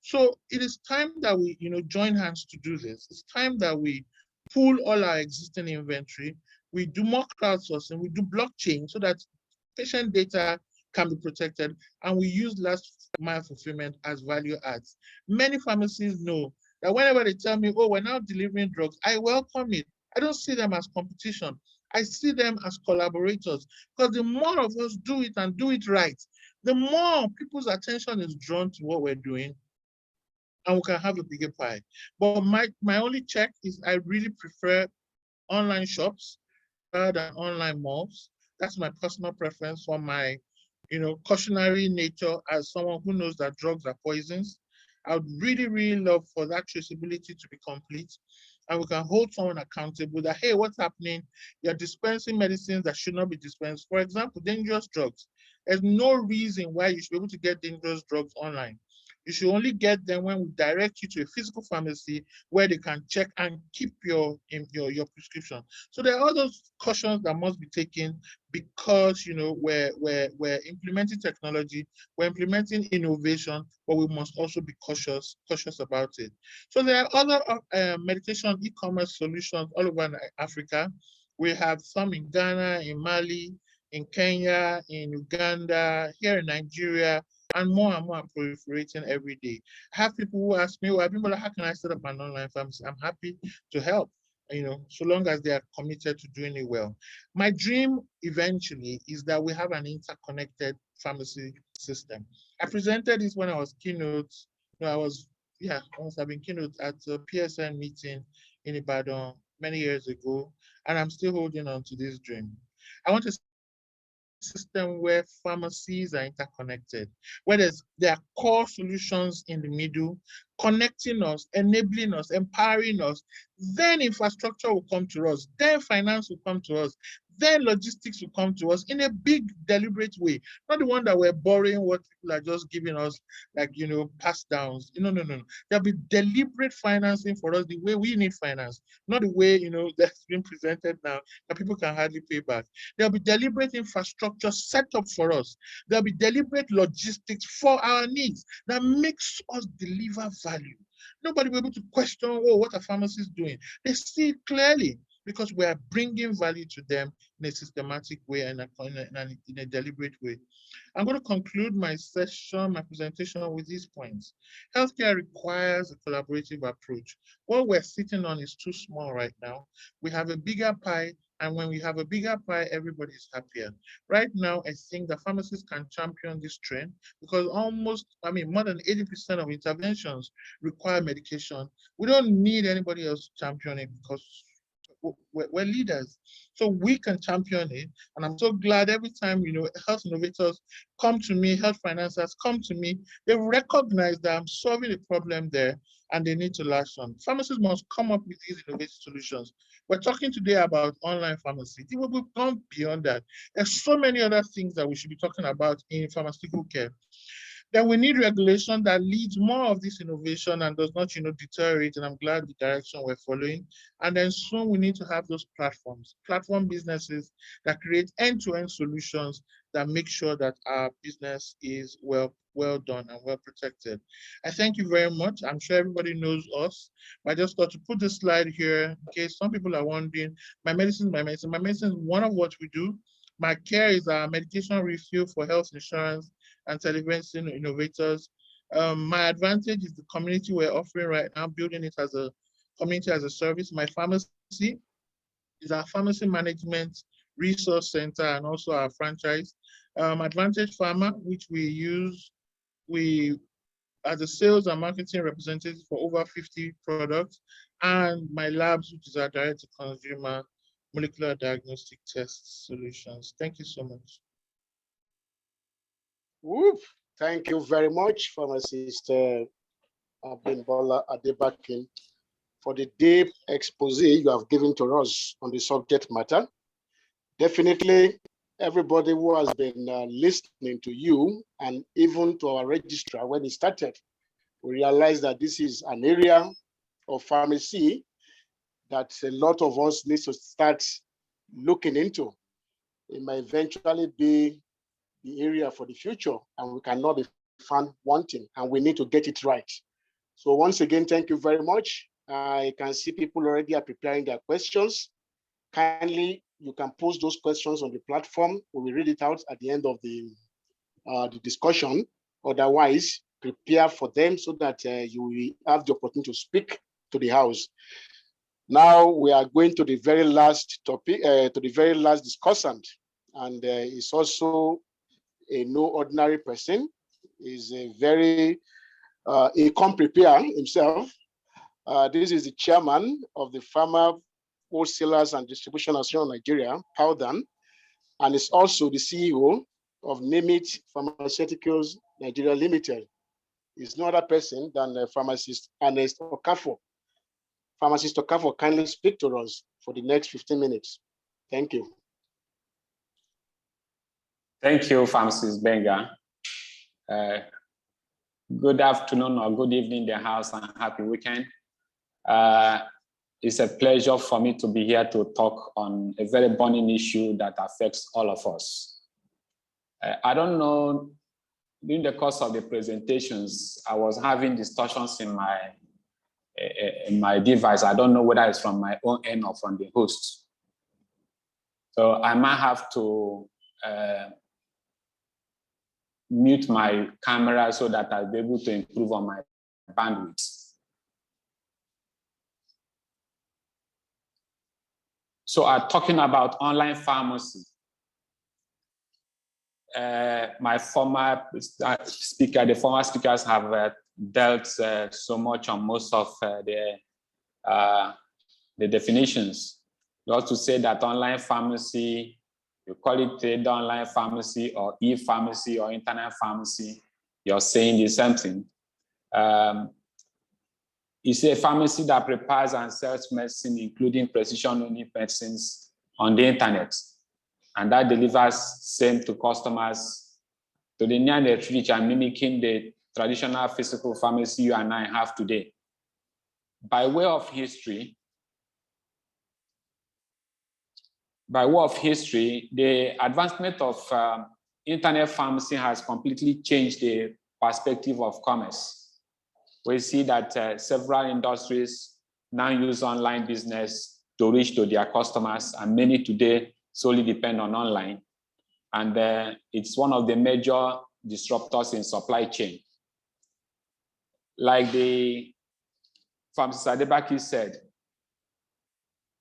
So it is time that we, join hands to do this. It's time that we pull all our existing inventory. We do more crowdsourcing. We do blockchain so that patient data can be protected, and we use last mile fulfillment as value adds. Many pharmacies know that whenever they tell me, oh, we're now delivering drugs, I welcome it. I don't see them as competition. I see them as collaborators, because the more of us do it and do it right, the more people's attention is drawn to what we're doing, and we can have a bigger pie. But my only check is I really prefer online shops rather than online malls. That's my personal preference for my, cautionary nature as someone who knows that drugs are poisons. I would really, really love for that traceability to be complete. And we can hold someone accountable that, hey, what's happening? You're dispensing medicines that should not be dispensed. For example, dangerous drugs. There's no reason why you should be able to get dangerous drugs online. You should only get them when we direct you to a physical pharmacy where they can check and keep your prescription. So there are all those cautions that must be taken, because we're implementing technology, we're implementing innovation, but we must also be cautious about it. So there are other medication e-commerce solutions all over Africa. We have some in Ghana, in Mali, in Kenya, in Uganda, here in Nigeria, and more are proliferating every day. I have people who ask me, well, how can I set up an online pharmacy? I'm happy to help, so long as they are committed to doing it well. My dream eventually is that we have an interconnected pharmacy system. I presented this when I was keynote. I was having keynote at a PSN meeting in Ibadan many years ago, and I'm still holding on to this dream. I want to system where pharmacies are interconnected, where there are core solutions in the middle, connecting us, enabling us, empowering us. Then infrastructure will come to us. Then finance will come to us. Then logistics will come to us in a big, deliberate way. Not the one that we're borrowing what people are just giving us, like, pass downs. No. There'll be deliberate financing for us the way we need finance, not the way, that's been presented now that people can hardly pay back. There'll be deliberate infrastructure set up for us. There'll be deliberate logistics for our needs that makes us deliver value. Nobody will be able to question, oh, what are pharmacists doing? They see it clearly because we are bringing value to them in a systematic way and in a deliberate way. I'm going to conclude my session, my presentation with these points. Healthcare requires a collaborative approach. What we're sitting on is too small right now. We have a bigger pie, and when we have a bigger pie, everybody's happier. Right now, I think the pharmacists can champion this trend because more than 80% of interventions require medication. We don't need anybody else to champion it because we're leaders. So we can champion it. And I'm so glad every time, health innovators come to me, health financiers come to me, they recognize that I'm solving a problem there and they need to latch on. Pharmacists must come up with these innovative solutions. We're talking today about online pharmacy. We've gone beyond that. There's so many other things that we should be talking about in pharmaceutical care. Then we need regulation that leads more of this innovation and does not, deteriorate. And I'm glad the direction we're following. And then soon we need to have those platform businesses that create end-to-end solutions that make sure that our business is well done and well protected. I thank you very much. I'm sure everybody knows us. I just thought to put this slide here in case some people are wondering, my medicine is one of what we do. My care is our medication refill for health insurance and telemedicine innovators. My advantage is the community we're offering right now, building it as a community as a service. My pharmacy is our pharmacy management resource center and also our franchise. Advantage Pharma, which we as a sales and marketing representative for over 50 products, and my labs, which is our direct-to-consumer molecular diagnostic test solutions. Thank you so much. Whoop. Thank you very much, Pharmacist Abimbola Adebakin, for the deep expose you have given to us on the subject matter. Definitely, everybody who has been listening to you and even to our registrar when he started, we realized that this is an area of pharmacy that a lot of us need to start looking into. It might eventually be the area for the future, and we cannot be found wanting, and we need to get it right. So once again, thank you very much. I can see people already are preparing their questions. Kindly, you can post those questions on the platform. We will read it out at the end of the discussion. Otherwise, prepare for them so that you will have the opportunity to speak to the House. Now we are going to the very last topic, to the very last discussant, and it's also a no ordinary person. Is a very a come prepare himself. This is the chairman of the Pharma Wholesalers and Distribution Association of Nigeria, PAWDAN, and is also the CEO of Nemit Pharmaceuticals Nigeria Limited. Is no other person than pharmacist Ernest Okafor. Pharmacist Okafor, kindly speak to us for the next 15 minutes. Thank you. Thank you, Pharmacist Benga. Good afternoon or good evening, the House, and happy weekend. It's a pleasure for me to be here to talk on a very burning issue that affects all of us. I don't know, during the course of the presentations, I was having discussions in my device. I don't know whether it's from my own end or from the host. So I might have to mute my camera so that I'll be able to improve on my bandwidth. So I'm talking about online pharmacy. My former speaker, the former speakers have dealt so much on most of the definitions. Just to say that online pharmacy You call it the online pharmacy or e-pharmacy or internet pharmacy, you're saying the same thing. It's a pharmacy that prepares and sells medicine, including precision-only medicines, on the internet. And that delivers same to customers to the near net reach and mimicking the traditional physical pharmacy you and I have today. By way of history, the advancement of internet pharmacy has completely changed the perspective of commerce. We see that several industries now use online business to reach to their customers, and many today solely depend on online. And it's one of the major disruptors in supply chain. Like the pharmacist Adebaki said,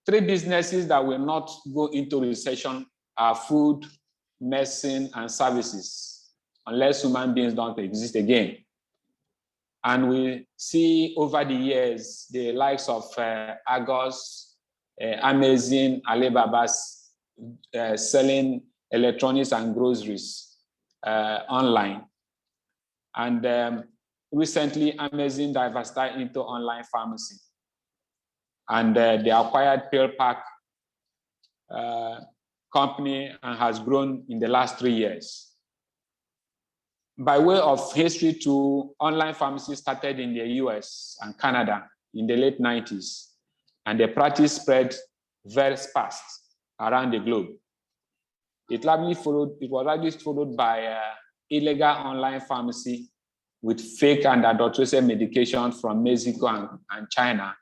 3 businesses that will not go into recession are food, medicine, and services, unless human beings don't exist again. And we see over the years, the likes of Argos, Amazon, Alibaba's selling electronics and groceries online. And recently, Amazon diversified into online pharmacy. And they acquired PillPack company and has grown in the last 3 years. By way of history too, online pharmacy started in the US and Canada in the late 90s, and the practice spread very fast around the globe. It was largely followed by illegal online pharmacy with fake and adulterated medication from Mexico and China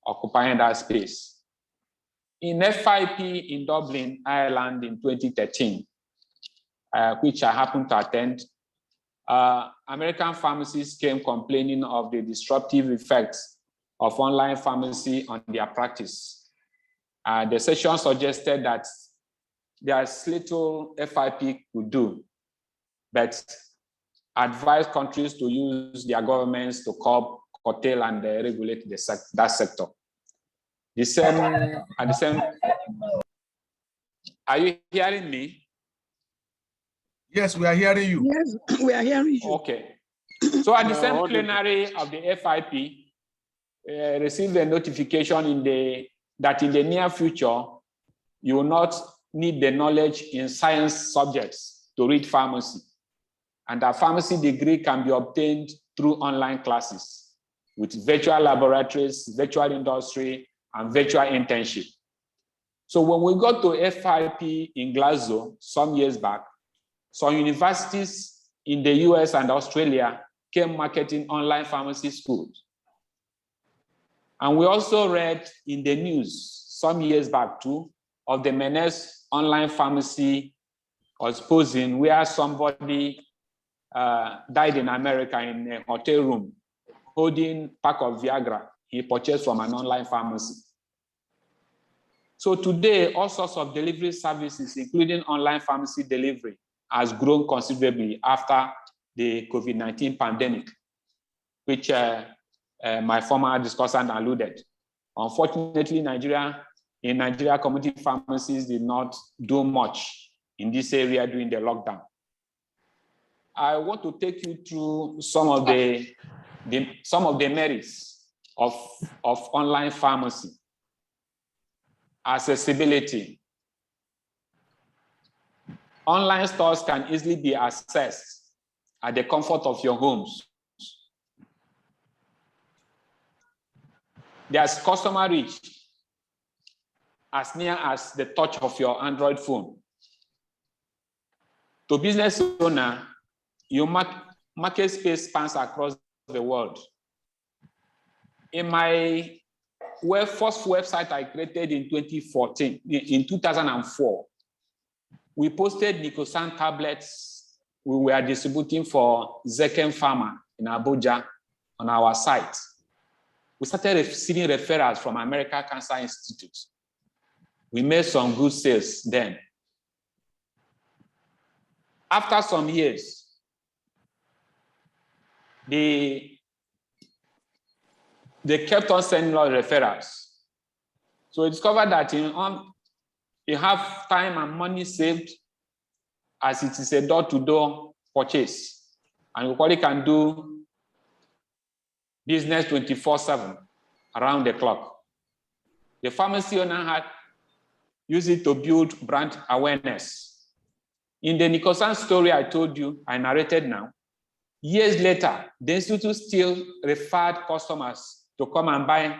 occupying that space. In FIP in Dublin, Ireland in 2013, which I happened to attend, American pharmacists came complaining of the disruptive effects of online pharmacy on their practice. The session suggested that there's little FIP could do, but advised countries to use their governments to curtail and regulate that sector. Are you hearing me? Yes, we are hearing you. Yes, we are hearing you. Okay. So at the same plenary of the FIP, received a notification that in the near future, you will not need the knowledge in science subjects to read pharmacy. And a pharmacy degree can be obtained through online classes with virtual laboratories, virtual industry, and virtual internship. So when we got to FIP in Glasgow some years back, some universities in the US and Australia came marketing online pharmacy schools. And we also read in the news some years back too of the menace online pharmacy was posing, where somebody died in America in a hotel room holding a pack of Viagra he purchased from an online pharmacy. So today, all sorts of delivery services, including online pharmacy delivery, has grown considerably after the COVID-19 pandemic, which my former discussant alluded. Unfortunately, in Nigeria, community pharmacies did not do much in this area during the lockdown. I want to take you through some of the merits of online pharmacy. Accessibility. Online stores can easily be accessed at the comfort of your homes. There's customer reach as near as the touch of your Android phone. To business owner, your market space spans across the world. In my first website I created in 2004, we posted Nicosan tablets we were distributing for Zekem Pharma in Abuja on our site. We started receiving referrals from American Cancer Institute. We made some good sales then. After some years, they kept on sending us referrals. So we discovered that You have time and money saved as it is a door-to-door purchase. And you probably can do business 24/7 around the clock. The pharmacy owner had used it to build brand awareness. In the Nicosan story I told you, I narrated now, years later, the institute still referred customers to come and buy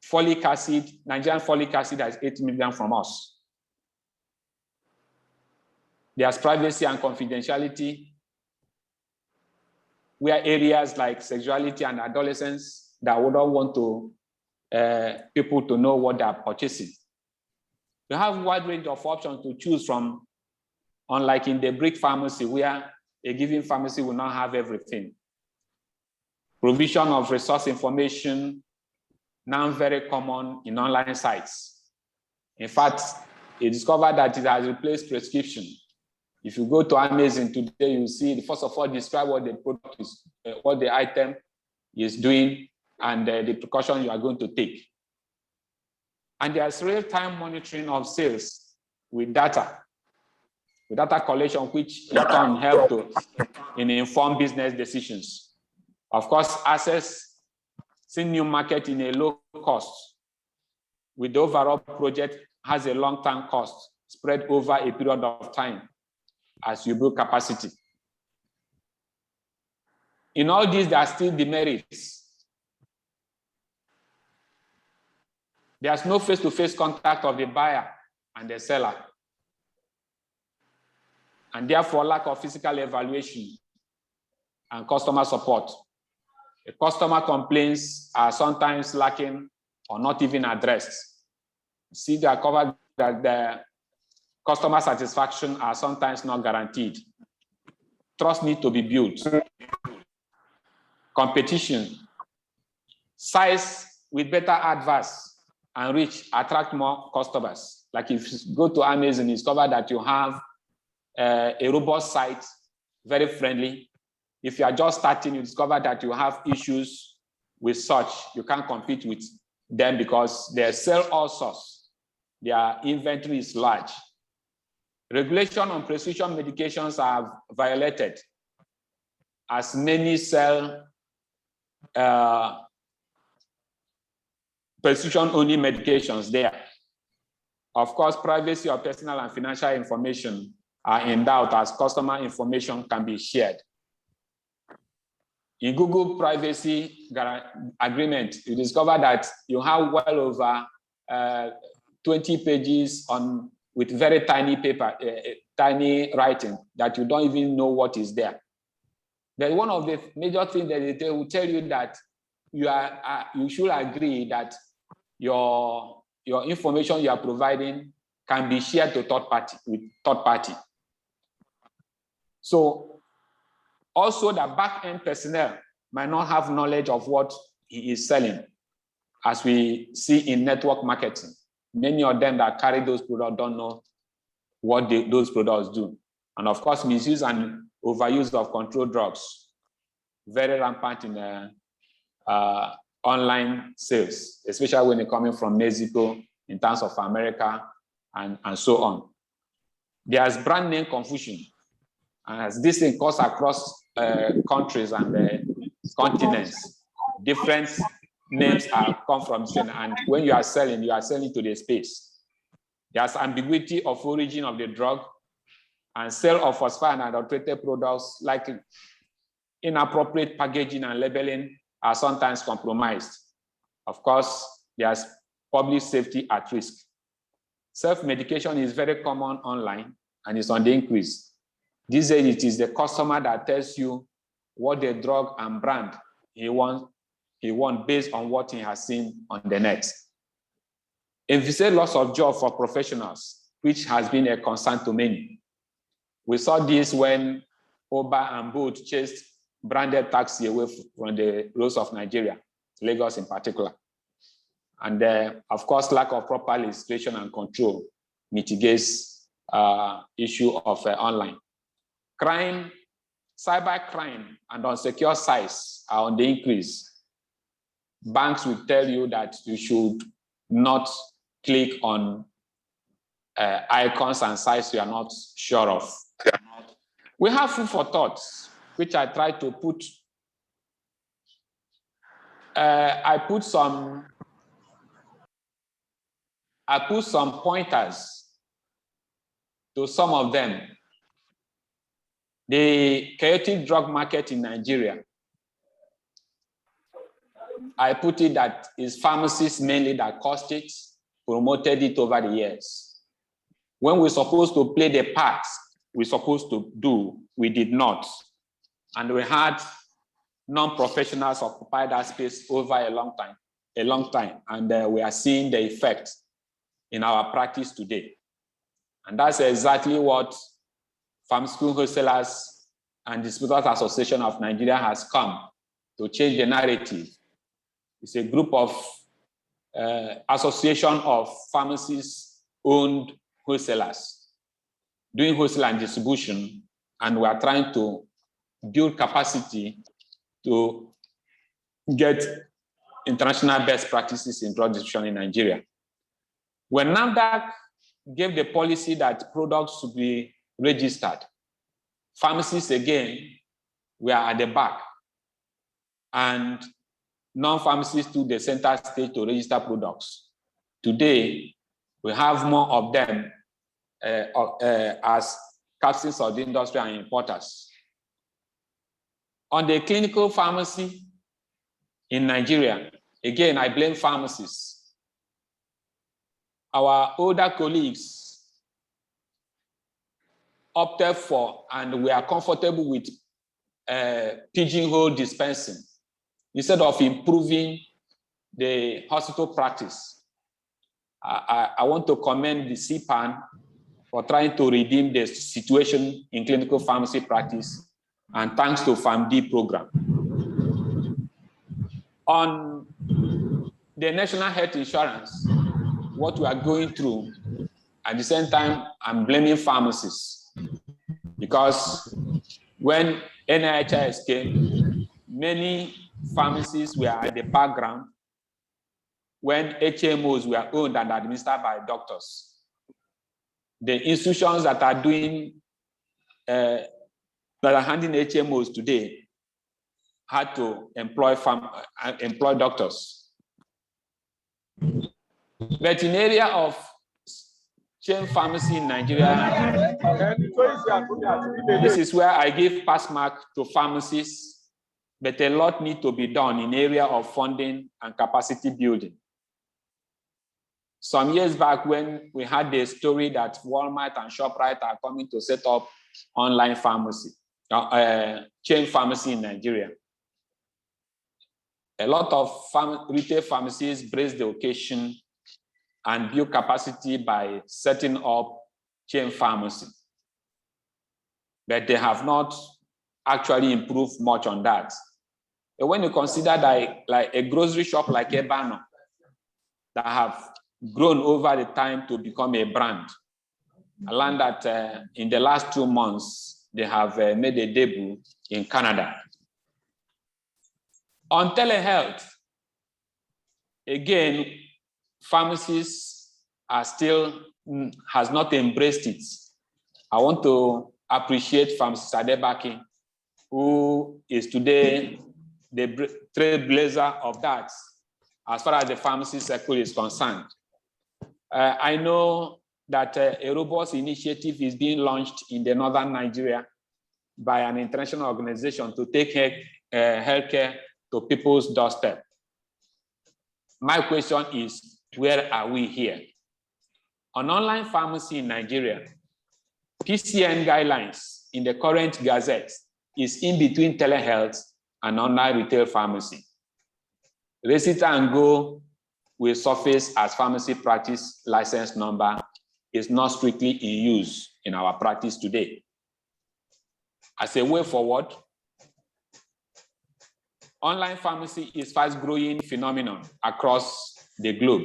folic acid, Nigerian folic acid as 8 million from us. There's privacy and confidentiality, where areas like sexuality and adolescence that we don't want to people to know what they are purchasing. You have a wide range of options to choose from, unlike in the brick pharmacy, where a given pharmacy will not have everything. Provision of resource information, now very common in online sites. In fact, it discovered that it has replaced prescription. If you go to Amazon today, you see, first of all, describe what the product is, what the item is doing, and the precaution you are going to take. And there's real-time monitoring of sales with data collection, which in turn help to inform business decisions. Of course, accessing new market in a low cost with the overall project has a long-term cost spread over a period of time as you build capacity. In all these, there are still demerits. There's no face-to-face contact of the buyer and the seller, and therefore lack of physical evaluation and customer support. The customer complaints are sometimes lacking or not even addressed. See, they are covered that the customer satisfaction are sometimes not guaranteed. Trust needs to be built. Competition, size with better adverts and reach attract more customers. Like if you go to Amazon, you discover that you have a robust site, very friendly. If you are just starting, you discover that you have issues with such, you can't compete with them because they sell all sorts. Their inventory is large. Regulation on prescription medications are violated, as many sell prescription-only medications there. Of course, privacy of personal and financial information are in doubt as customer information can be shared. In Google privacy agreement, you discover that you have well over 20 pages with very tiny paper, tiny writing that you don't even know what is there. But one of the major things that they will tell you that you should agree that your information you are providing can be shared to third party. So also the back-end personnel might not have knowledge of what he is selling, as we see in network marketing. Many of them that carry those products don't know what those products do. And of course, misuse and overuse of controlled drugs, very rampant in online sales, especially when they're coming from Mexico, in terms of America, and so on. There's brand name confusion. As this thing goes across countries and continents, different names come from the and when you are selling to the space. There's ambiguity of origin of the drug, and sale of falsified and adulterated products like inappropriate packaging and labeling are sometimes compromised. Of course, there's public safety at risk. Self-medication is very common online and is on the increase. These days, it is the customer that tells you what the drug and brand he wants based on what he has seen on the net. Envisage loss of job for professionals, which has been a concern to many. We saw this when Uber and Bolt chased branded taxi away from the roads of Nigeria, Lagos in particular. And of course, lack of proper legislation and control mitigates issue of online. Crime, cybercrime, and unsecure sites are on the increase. Banks will tell you that you should not click on icons and sites you are not sure of. We have food for thought, which I try to put. I put some pointers to some of them. The chaotic drug market in Nigeria. I put it that it's pharmacists mainly that caused it, promoted it over the years. When we're supposed to play the part we're supposed to do, we did not. And we had non-professionals occupy that space over a long time. And we are seeing the effect in our practice today. And that's exactly what Pharmaceutical Wholesalers and Distributors Association of Nigeria has come to change the narrative. It's a group of association of pharmacies-owned wholesalers doing wholesale and distribution, and we are trying to build capacity to get international best practices in drug distribution in Nigeria. When NAFDAC gave the policy that products should be registered, pharmacists again were at the back, and non-pharmacists took the center stage to register products. Today, we have more of them as captains of the industry and importers. On the clinical pharmacy in Nigeria, again, I blame pharmacists. Our older colleagues opted for, and we are comfortable with pigeonhole dispensing instead of improving the hospital practice. I want to commend the CPAN for trying to redeem the situation in clinical pharmacy practice, and thanks to PharmD program. On the national health insurance, what we are going through, at the same time, I'm blaming pharmacists, because when NIHS came, many pharmacies were at the background when HMOs were owned and administered by doctors. The institutions that are doing, that are handling HMOs today had to employ doctors. But in area of chain pharmacy in Nigeria, this is where I give pass mark to pharmacists, but a lot need to be done in area of funding and capacity building. Some years back, when we had the story that Walmart and ShopRite are coming to set up online pharmacy, chain pharmacy in Nigeria, a lot of retail pharmacies braced the occasion and build capacity by setting up chain pharmacy. But they have not actually improved much on that. But when you consider that like a grocery shop like Ebano that have grown over the time to become a brand, I learned that in the last 2 months, they have made a debut in Canada. On telehealth, again, pharmacists are still, has not embraced it. I want to appreciate Pharmacist Adebaki, who is today the trailblazer of that, as far as the pharmacy circle is concerned. I know that a robust initiative is being launched in the northern Nigeria by an international organization to take healthcare to people's doorstep. My question is, where are we here? On online pharmacy in Nigeria, PCN guidelines in the current gazette is in between telehealth and online retail pharmacy. Register and go will surface as pharmacy practice license number is not strictly in use in our practice today. As a way forward, online pharmacy is fast-growing phenomenon across the globe.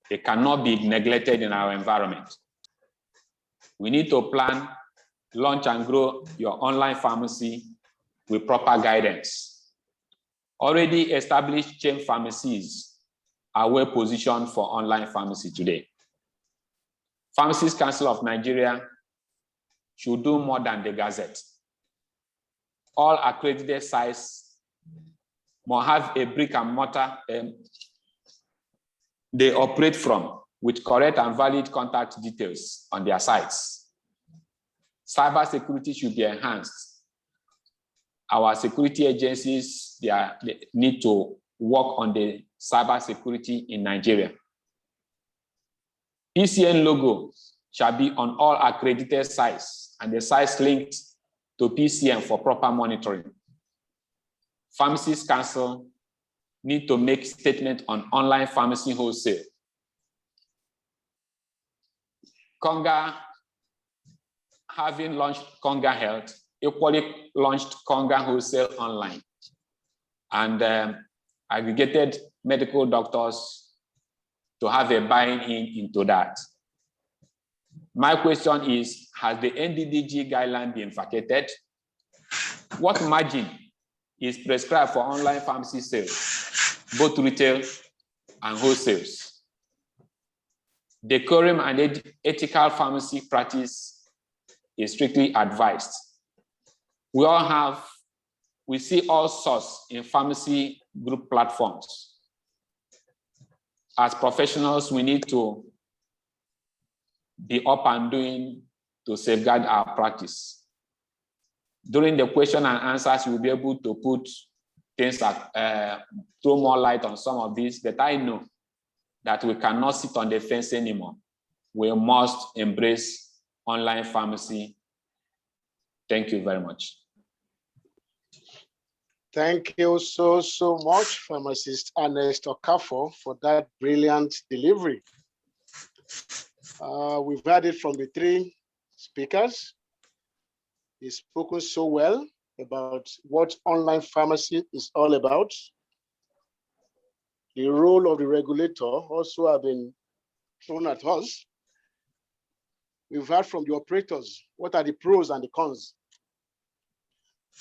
It cannot be neglected in our environment. We need to plan, launch, and grow your online pharmacy with proper guidance. Already established chain pharmacies are well positioned for online pharmacy today. Pharmacists Council of Nigeria should do more than the Gazette. All accredited sites must have a brick and mortar they operate from with correct and valid contact details on their sites. Cyber security should be enhanced. Our security agencies, they need to work on the cyber security in Nigeria. PCN logo shall be on all accredited sites and the sites linked to PCN for proper monitoring. Pharmacists Council need to make statement on online pharmacy wholesale. Conga, having launched Conga Health, equally launched Conga Wholesale Online and aggregated medical doctors to have a buy-in into that. My question is, has the NDDG guideline been vacated? What margin is prescribed for online pharmacy sales, both retail and wholesales? Decorum and ethical pharmacy practice is strictly advised. We see all sorts in pharmacy group platforms. As professionals, we need to be up and doing to safeguard our practice. During the question and answers, you'll be able to put things like, throw more light on some of these, but I know that we cannot sit on the fence anymore. We must embrace online pharmacy. Thank you very much. Thank you so much, Pharmacist Ernest Okafor, for that brilliant delivery. We've heard it from the three speakers. He's spoken so well about what online pharmacy is all about. The role of the regulator also have been thrown at us. We've heard from the operators, what are the pros and the cons?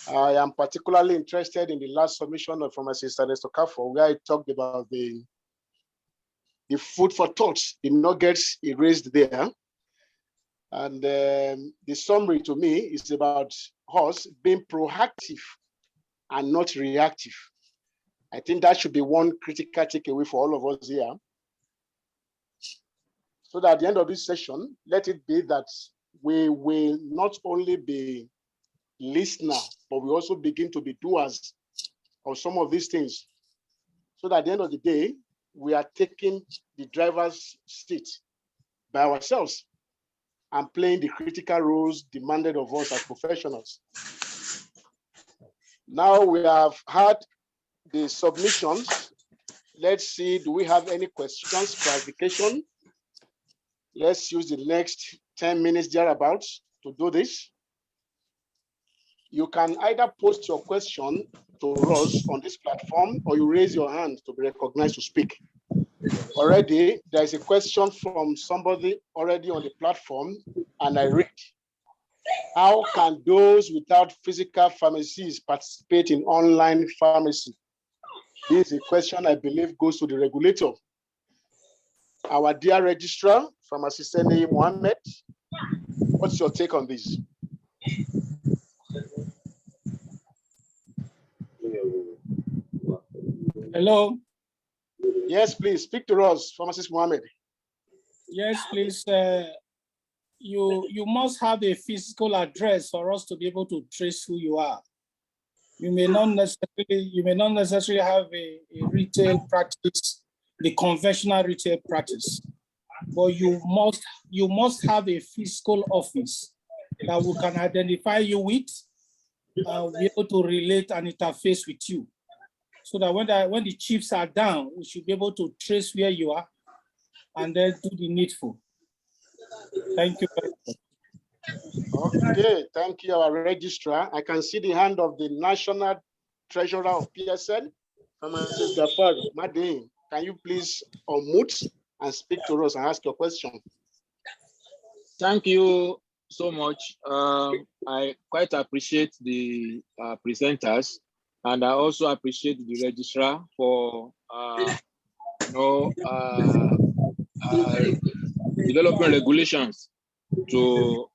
I am particularly interested in the last submission of Pharmacist Ernest Okafor, where I talked about the food for thought, the nuggets he raised there. And the summary to me is about us being proactive and not reactive. I think that should be one critical takeaway for all of us here. So that at the end of this session, let it be that we will not only be listeners, but we also begin to be doers of some of these things. So that at the end of the day, we are taking the driver's seat by ourselves and playing the critical roles demanded of us as professionals. Now we have had the submissions. Let's see, do we have any questions, clarification? Let's use the next 10 minutes thereabouts to do this. You can either post your question to us on this platform or you raise your hand to be recognized to speak. Already, there is a question from somebody already on the platform, and I read. How can those without physical pharmacies participate in online pharmacy? This is a question I believe goes to the regulator. Our dear registrar, Pharmacist Mohammed, what's your take on this? Hello. Yes, please speak to us, Pharmacist Mohammed. Yes, please. You must have a physical address for us to be able to trace who you are. You may not necessarily have a retail practice, the conventional retail practice, but you must have a physical office that we can identify you with, be able to relate and interface with you, so that when the chiefs are down, we should be able to trace where you are and then do the needful. Thank you very much. Okay, thank you, our registrar. I can see the hand of the National Treasurer of PSN, Pharmacist Gafar Madin. Can you please unmute and speak to us and ask your question? Thank you so much. I quite appreciate the presenters, and I also appreciate the registrar for developing regulations to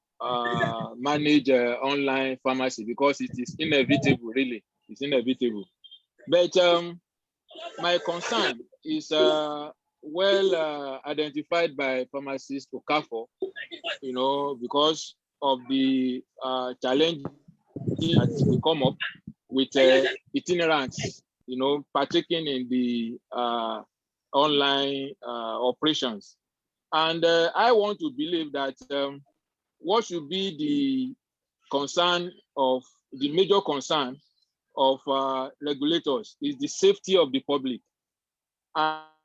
manage online pharmacy, because it is inevitable, really. It's inevitable. But my concern is well identified by pharmacists to CAFO, because of the challenge that we come up with itinerants, partaking in the online operations. And I want to believe that what should be the major concern of regulators is the safety of the public.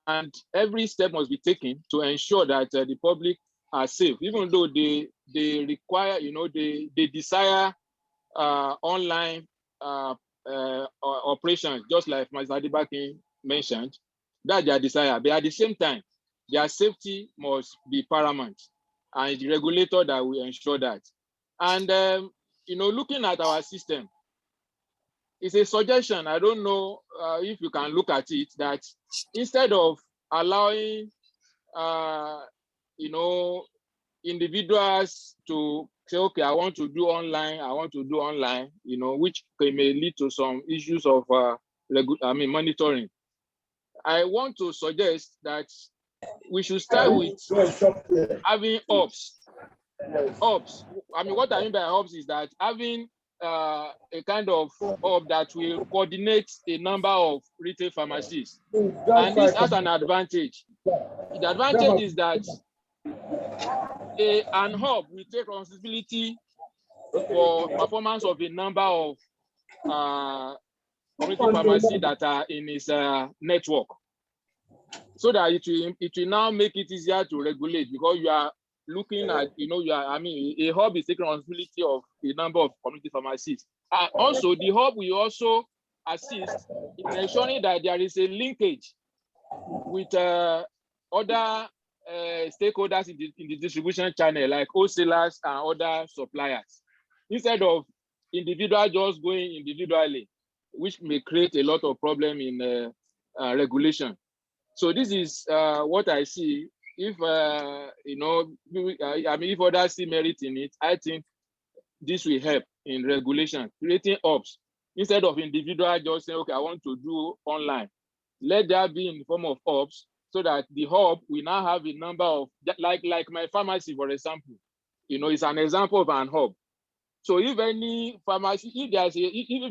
And every step must be taken to ensure that the public are safe, even though they require, they desire online operations, just like Mr. Adibaki mentioned, that's their desire. But at the same time, their safety must be paramount, and it's the regulator that will ensure that. And looking at our system, it's a suggestion. I don't know if you can look at it, that instead of allowing individuals to say, okay, I want to do online, which may lead to some issues of monitoring. I want to suggest that we should start with having ops. What I mean by ops is that having a kind of hub that will coordinate a number of retail pharmacies. And this has an advantage. The advantage is that an hub will take responsibility for performance of a number of community pharmacies that are in its network, so that it will now make it easier to regulate, because you are looking at, a hub is taking responsibility of a number of community pharmacies. Also, the hub will also assist in ensuring that there is a linkage with other stakeholders in the distribution channel, like wholesalers and other suppliers, instead of individuals just going individually, which may create a lot of problem in regulation. So this is what I see. If if others see merit in it, I think this will help in regulation, creating hubs instead of individual just saying, okay, I want to do online. Let that be in the form of hubs, so that the hub will now have a number of, like my pharmacy, for example, it's an example of an hub. So if any pharmacy, if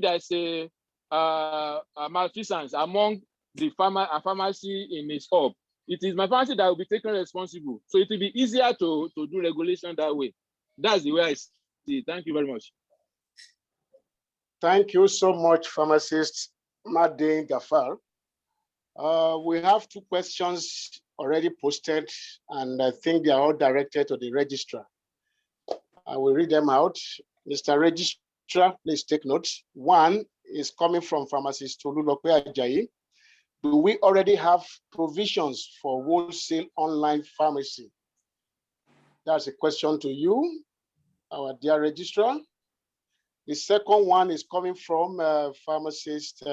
there's a malfeasance among the pharmacy in its hub, it is my pharmacy that will be taken responsible. So it will be easier to do regulation that way. That's the way I see it. Thank you very much. Thank you so much, pharmacist Madin Gafar. We have 2 questions already posted, and I think they are all directed to the registrar. I will read them out. Mr. Registrar, please take notes. One is coming from pharmacist Tolulope Ajayi. Do we already have provisions for wholesale online pharmacy? That's a question to you, our dear registrar. The second one is coming from pharmacist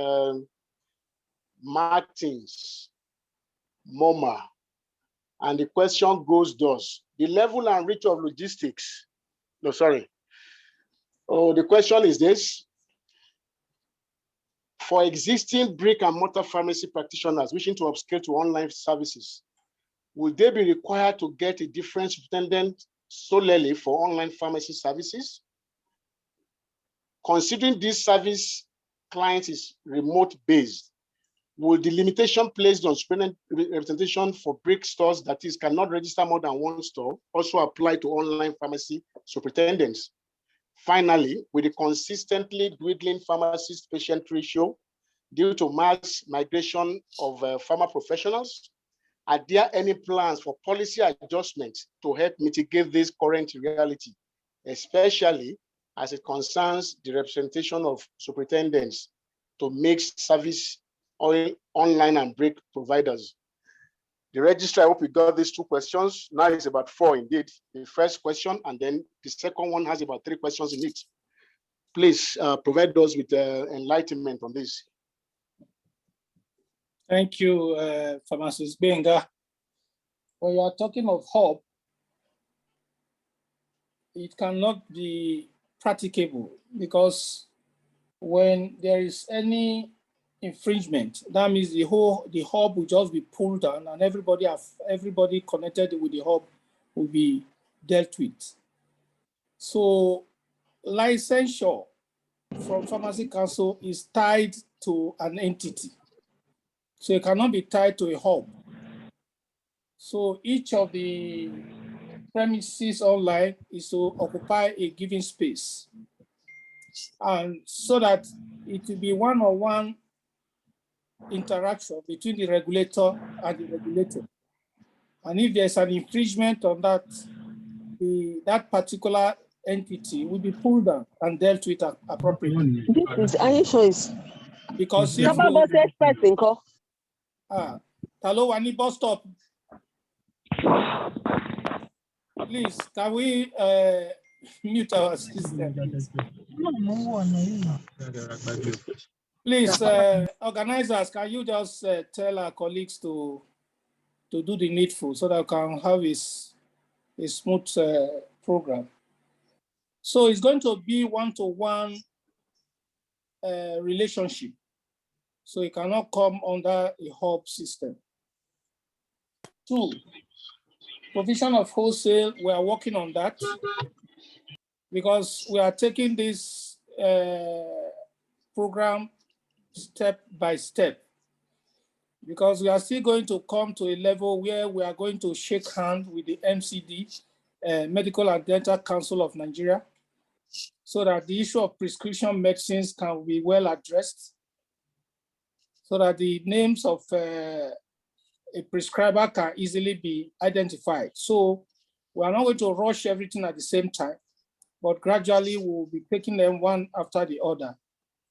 Martins Moma. And the question goes thus: the level and reach of logistics. No, sorry. Oh, the question is this: for existing brick and mortar pharmacy practitioners wishing to upscale to online services, would they be required to get a different superintendent solely for online pharmacy services? Considering this service client is remote based, will the limitation placed on superintendent representation for brick stores, that is, cannot register more than 1 store, also apply to online pharmacy superintendents? Finally, with the consistently dwindling pharmacist-patient ratio due to mass migration of pharma professionals, are there any plans for policy adjustments to help mitigate this current reality, especially as it concerns the representation of superintendents to mixed service online and brick providers? The registrar, I hope you got these 2 questions. Now it's about 4 indeed. The first question, and then the second one has about 3 questions in it. Please provide us with enlightenment on this. Thank you, Pharmacist Benga. When you are talking of hub, it cannot be practicable because when there is any infringement, that means the hub will just be pulled down and everybody connected with the hub will be dealt with. So licensure from Pharmacy Council is tied to an entity. So it cannot be tied to a hub. So each of the premises online is to occupy a given space. And so that it will be one-on-one interaction between the regulator and the regulator. And if there's an infringement on that, that particular entity will be pulled down and dealt with appropriately. This is, are you sure it's because if Hello, Wani bus stop. Please, can we mute our system? Please, organizers, can you just tell our colleagues to do the needful so that we can have a smooth program. So it's going to be one-to-one relationship. So it cannot come under a hub system. 2, provision of wholesale, we are working on that because we are taking this program step by step, because we are still going to come to a level where we are going to shake hands with the MCD, Medical and Dental Council of Nigeria, so that the issue of prescription medicines can be well addressed, so that the names of a prescriber can easily be identified. So we are not going to rush everything at the same time, but gradually we'll be taking them one after the other.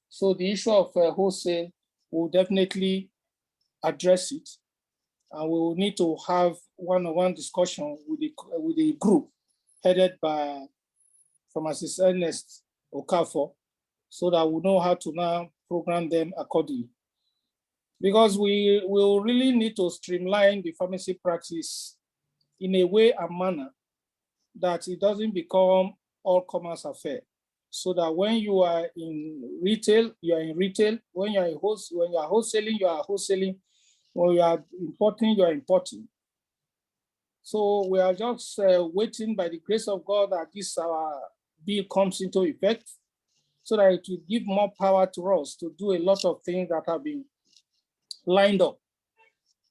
So the issue of wholesale will definitely address it. And we will need to have one-on-one discussion with the group headed by Pharmacist Ernest Okafor, so that we know how to now program them accordingly. Because we will really need to streamline the pharmacy practice in a way and manner that it doesn't become all commerce affair. So that when you are in retail, you are in retail. When you are wholesaling, you are wholesaling. When you are importing, you are importing. So we are just waiting by the grace of God that this bill comes into effect, so that it will give more power to us to do a lot of things that have been lined up.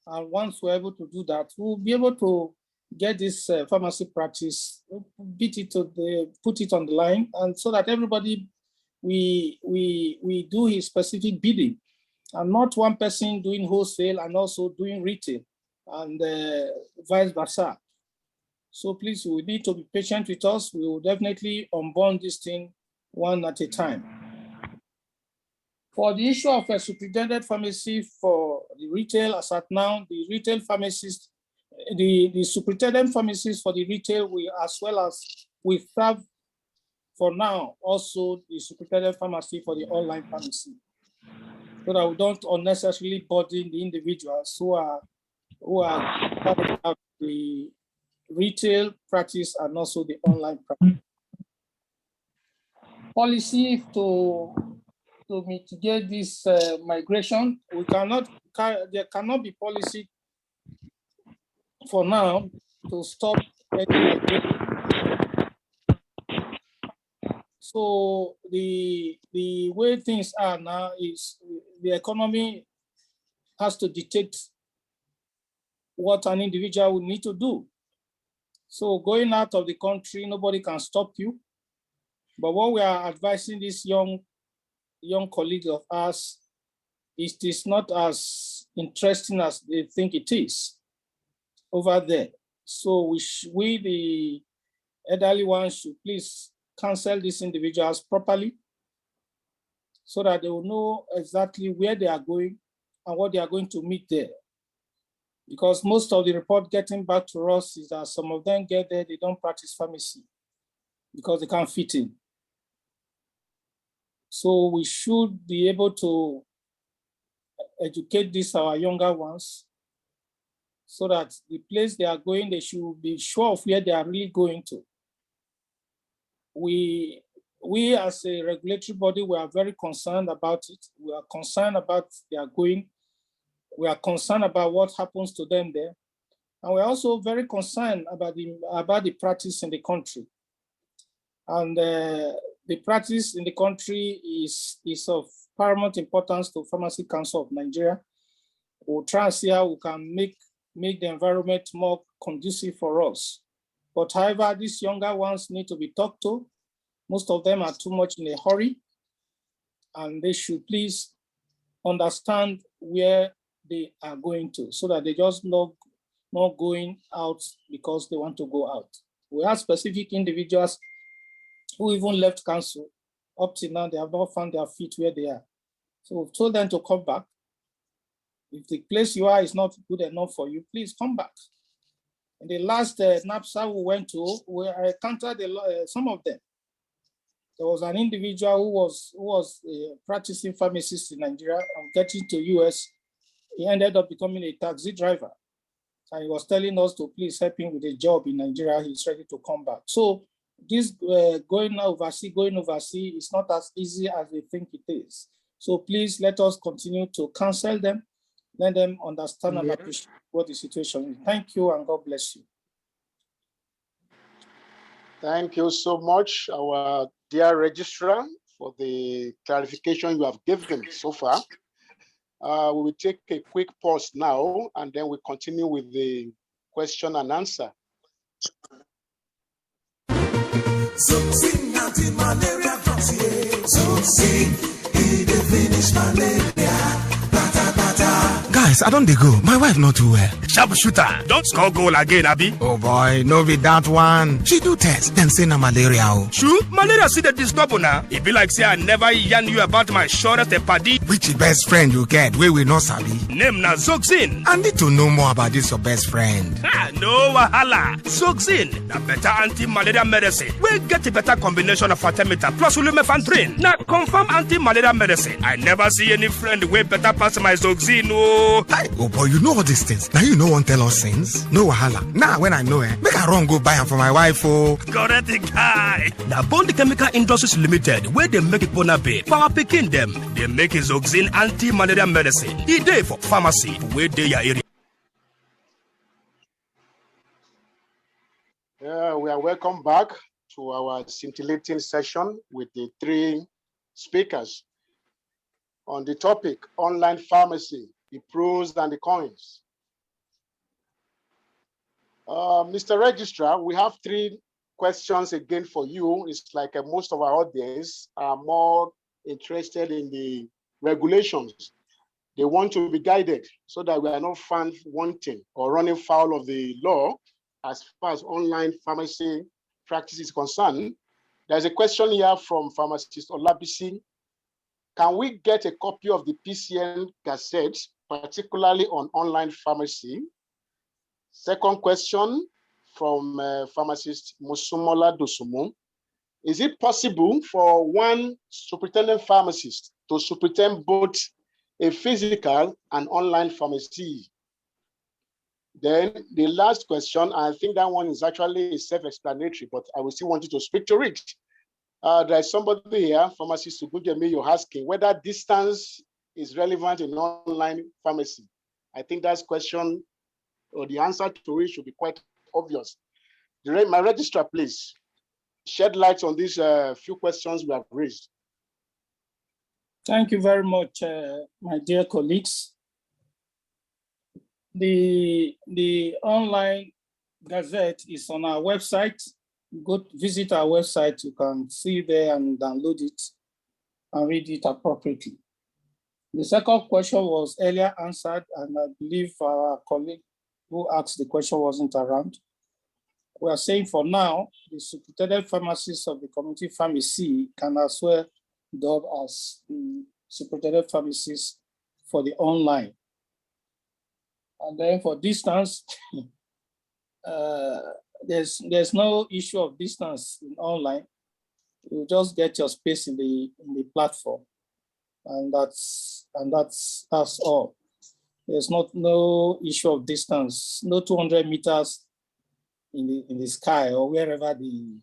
And once we're able to do that, we'll be able to get this pharmacy practice, put it on the line, and so that everybody, we do his specific bidding, and not one person doing wholesale and also doing retail, and vice versa. So please, we need to be patient with us. We will definitely unbond this thing one at a time. For the issue of a superintendent pharmacy for the retail, as at now, the retail pharmacists, the superintendent pharmacies for the retail, as well as we serve for now also the superintendent pharmacy for the online pharmacy, so that we don't unnecessarily burden the individuals who are part of the retail practice and also the online practice. Policy to mitigate this migration, there cannot be policy for now to stop any migration. So the way things are now is the economy has to dictate what an individual will need to do. So going out of the country, nobody can stop you. But what we are advising these young colleagues of ours, it is not as interesting as they think it is over there. So we the elderly ones, should please counsel these individuals properly, so that they will know exactly where they are going and what they are going to meet there. Because most of the report getting back to us is that some of them get there, they don't practice pharmacy because they can't fit in. So we should be able to educate these our younger ones so that the place they are going, they should be sure of where they are really going to. We as a regulatory body, we are very concerned about it. We are concerned about their going. We are concerned about what happens to them there. And we're also very concerned about the practice in the country. And the practice in the country is of paramount importance to Pharmacy Council of Nigeria. We'll try and see how we can make the environment more conducive for us. But however, these younger ones need to be talked to. Most of them are too much in a hurry, and they should please understand where they are going to, so that they just not going out because they want to go out. We have specific individuals who even left council. Up till now, they have not found their feet where they are. So we've told them to come back. If the place you are is not good enough for you, please come back. In the last NAPSA we went to, I encountered some of them. There was an individual who was a practicing pharmacist in Nigeria and getting to US. He ended up becoming a taxi driver. And he was telling us to please help him with a job in Nigeria. He's ready to come back. So this going overseas is not as easy as they think it is. So please let us continue to counsel them, let them understand and appreciate what the situation is. Thank you and God bless you. Thank you so much, our dear registrar, for the clarification you have given so far. We will take a quick pause now, and then we continue with the question and answer. Guys, I don't go. My wife not too well. Sharpshooter, don't score goal again, Abi. Oh boy, no be that one. She do test, then say na malaria. True, malaria see the disturb now. It be like say I never yarn you about my shortest paddy. Which best friend you get? We will not sabi. Name na Zoxin. I need to know more about this your best friend. No wahala. Zoxin, the better anti-malaria medicine. We get a better combination of artemether plus lumefantrine. Now confirm anti-malaria medicine. I never see any friend way better pass my Zoxin. Oh boy, you know all these things. Now you know one tell us things. No wahala. Now when I know make I run go buy them for my wife. Oh, correct guy. Now Bond Chemical Industries Limited, where they make it Bonabe. For our picking them, they make his Zoxin anti-malaria medicine. It day for pharmacy where they are area. We are welcome back to our scintillating session with the three speakers on the topic online pharmacy, the pros and the cons. Mr. Registrar, we have three questions again for you. It's like most of our audience are more interested in the regulations. They want to be guided so that we are not found wanting or running foul of the law as far as online pharmacy practice is concerned. There's a question here from pharmacist Olabisi. Can we get a copy of the PCN Gazette, particularly on online pharmacy? Second question from pharmacist Musumola Dosumu. Is it possible for one superintendent pharmacist to superintend both a physical and online pharmacy? Then the last question, I think that one is actually self-explanatory, but I will still want you to speak to it. There's somebody here, pharmacist Sugujemi, you're asking whether distance is relevant in online pharmacy. I think that question or the answer to it should be quite obvious. My registrar, please shed light on these few questions we have raised. Thank you very much, my dear colleagues. The online gazette is on our website. Visit our website. You can see there and download it and read it appropriately. The second question was earlier answered, and I believe our colleague who asked the question wasn't around. We are saying for now, the superintendent pharmacist of the community pharmacy can as well dub as the superintendent pharmacist for the online. And then for distance, there's no issue of distance in online. You just get your space in the platform. and that's all. There's no issue of distance, no 200 meters in the sky or wherever the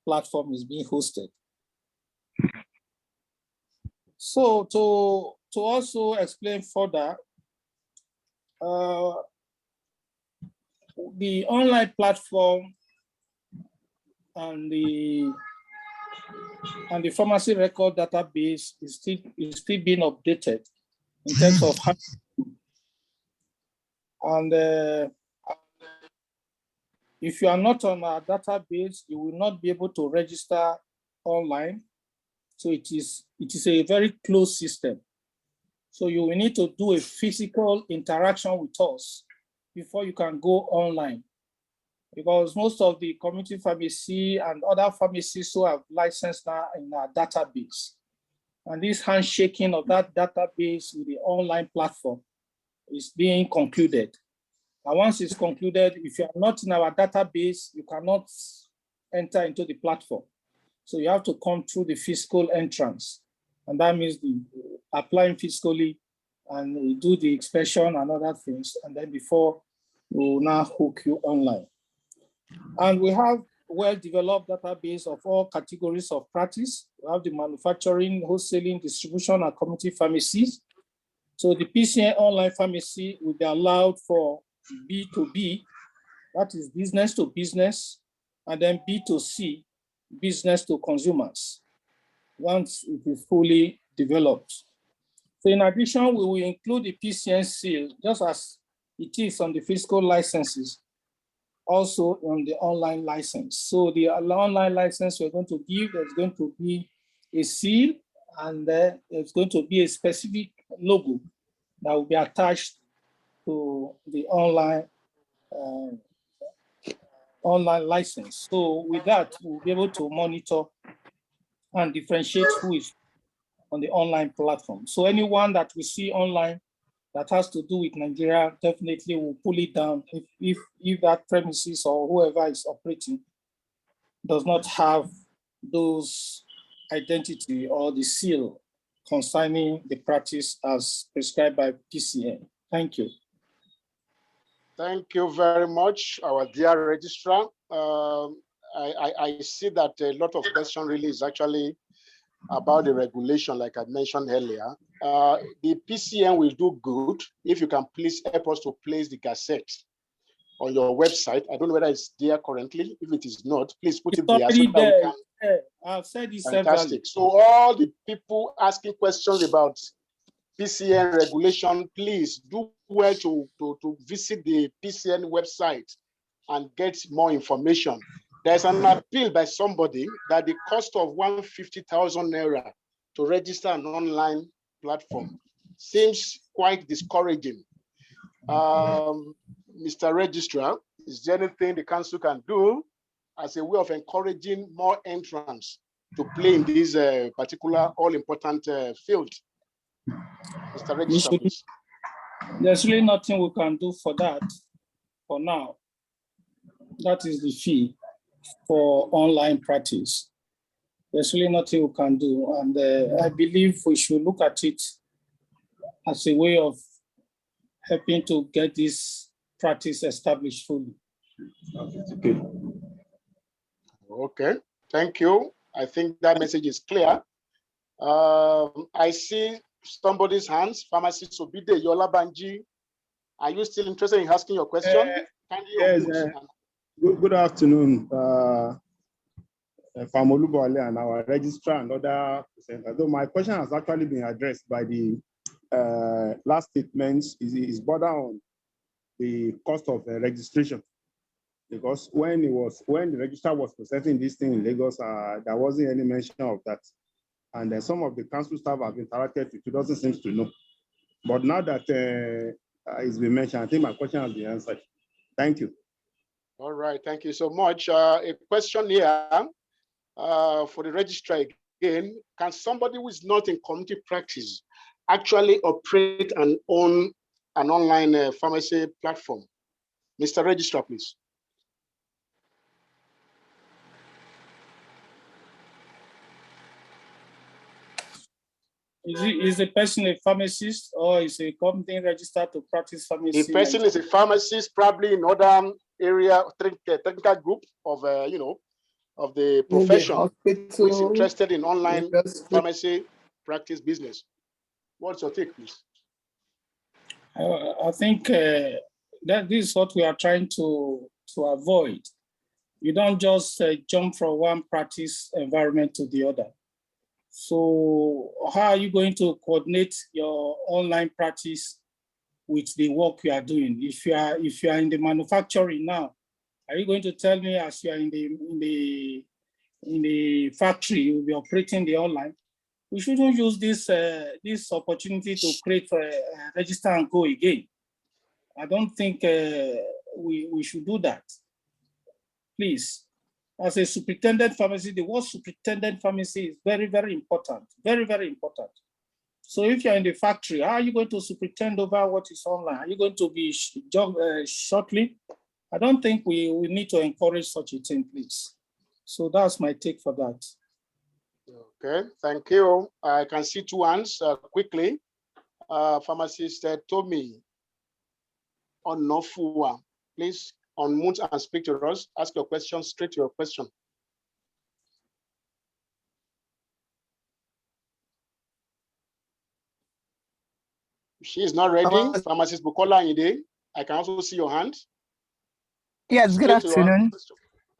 platform is being hosted. So to also explain further, the online platform and the pharmacy record database is still being updated in terms of how, and if you are not on our database, you will not be able to register online. So it is a very closed system. So you will need to do a physical interaction with us before you can go online, because most of the community pharmacy and other pharmacies who have licensed now in our database, and this handshaking of that database with the online platform is being concluded. And once it's concluded, if you are not in our database, you cannot enter into the platform. So you have to come through the physical entrance. And that means the applying physically, and we do the inspection and other things. And then before we will now hook you online. And we have well-developed database of all categories of practice. We have the manufacturing, wholesaling, distribution, and community pharmacies. So the PCN online pharmacy will be allowed for B2B, that is business to business, and then B2C, business to consumers, once it is fully developed. So in addition, we will include the PCN seal, just as it is on the physical licenses, also on the online license. So the online license we're going to give, there's going to be a seal, and then there's going to be a specific logo that will be attached to the online license. So with that, we'll be able to monitor and differentiate who is on the online platform. So anyone that we see online that has to do with Nigeria, definitely will pull it down if that premises or whoever is operating does not have those identity or the seal concerning the practice as prescribed by PCN. Thank you. Thank you very much, our dear registrar. I see that a lot of question really is actually about the regulation, like I mentioned earlier. The PCN will do good if you can please help us to place the gazette on your website. I don't know whether it's there currently. If it is not, please put it there. So that we can... I've said it fantastic. So all the people asking questions about PCN regulation, please do well to visit the PCN website and get more information. There's an appeal by somebody that the cost of 150,000 naira to register an online platform seems quite discouraging. Mr. Registrar, is there anything the council can do as a way of encouraging more entrants to play in this particular all-important field? Mr. Registrar, please. There's really nothing we can do for that for now. That is the fee for online practice. There's really nothing we can do. And I believe we should look at it as a way of helping to get this practice established fully. Okay, thank you. I think that message is clear. I see somebody's hands, Pharmacist Obide Yola Banji. Are you still interested in asking your question? Yes, good afternoon, Famolubole and our registrar and other presenters. Though my question has actually been addressed by the last statement is border on the cost of registration, because when the registrar was presenting this thing in Lagos, there wasn't any mention of that, and some of the council staff have interacted with it, doesn't seem to know. But now that it's been mentioned, I think my question has been answered. Thank you. All right, thank you so much. A question here for the registrar again. Can somebody who is not in community practice actually operate and own an online pharmacy platform? Mr. Registrar, please. Is the person a pharmacist or is a company registered to practice pharmacy? The person is a pharmacist, probably in other area, technical group of, of the profession, who is interested in online pharmacy practice business. What's your take, please? I think that this is what we are trying to avoid. You don't just jump from one practice environment to the other. So how are you going to coordinate your online practice with the work you are doing? If you are in the manufacturing now, are you going to tell me as you are in the factory, you'll be operating the online? We shouldn't use this opportunity to create register and go again. I don't think we should do that. Please, as a superintendent pharmacy, the word superintendent pharmacy is very, very important, very, very important. So if you're in the factory, how are you going to superintend over what is online? Are you going to be shortly? I don't think we need to encourage such a thing, please. So that's my take for that. Okay, thank you. I can see two hands quickly. Pharmacist Tommy Onofua, please unmute and speak to us. Ask your question, straight to your question. She is not ready. Pharmacist Bukola Inde, I can also see your hand. Yes, good afternoon.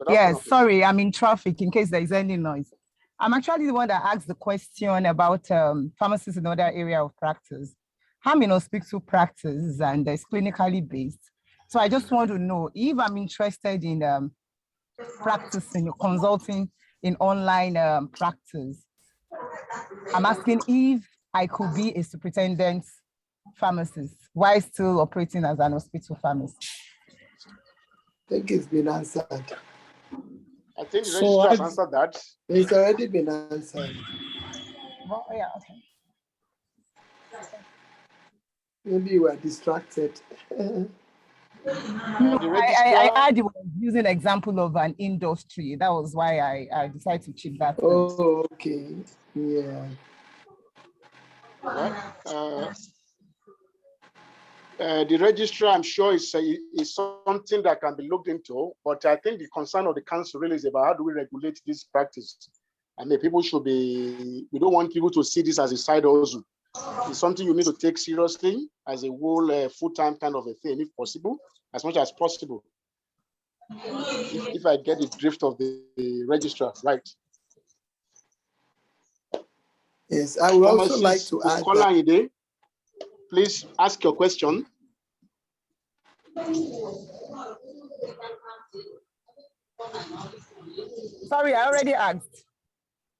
Yes, please. sorry, I'm in traffic in case there is any noise. I'm actually the one that asked the question about pharmacists in other area of practice. I'm in hospital practice and it's clinically based. So I just want to know if I'm interested in practicing, consulting in online practice. I'm asking if I could be a superintendent pharmacist while still operating as an hospital pharmacist. I think it's been answered. I think the registrar has answered that. It's already been answered. Oh, yeah, okay. Maybe you were distracted. No, I had you using an example of an industry. That was why I decided to check that. Oh, okay. Yeah. Well, the registrar, I'm sure, is something that can be looked into, but I think the concern of the council really is about how do we regulate this practice. I mean, people should be, we don't want people to see this as a side hustle. It's something you need to take seriously as a whole full-time kind of a thing, if possible, as much as possible. If I get the drift of the registrar, right? Yes, I would also like to add that. Please ask your question. Sorry, I already asked.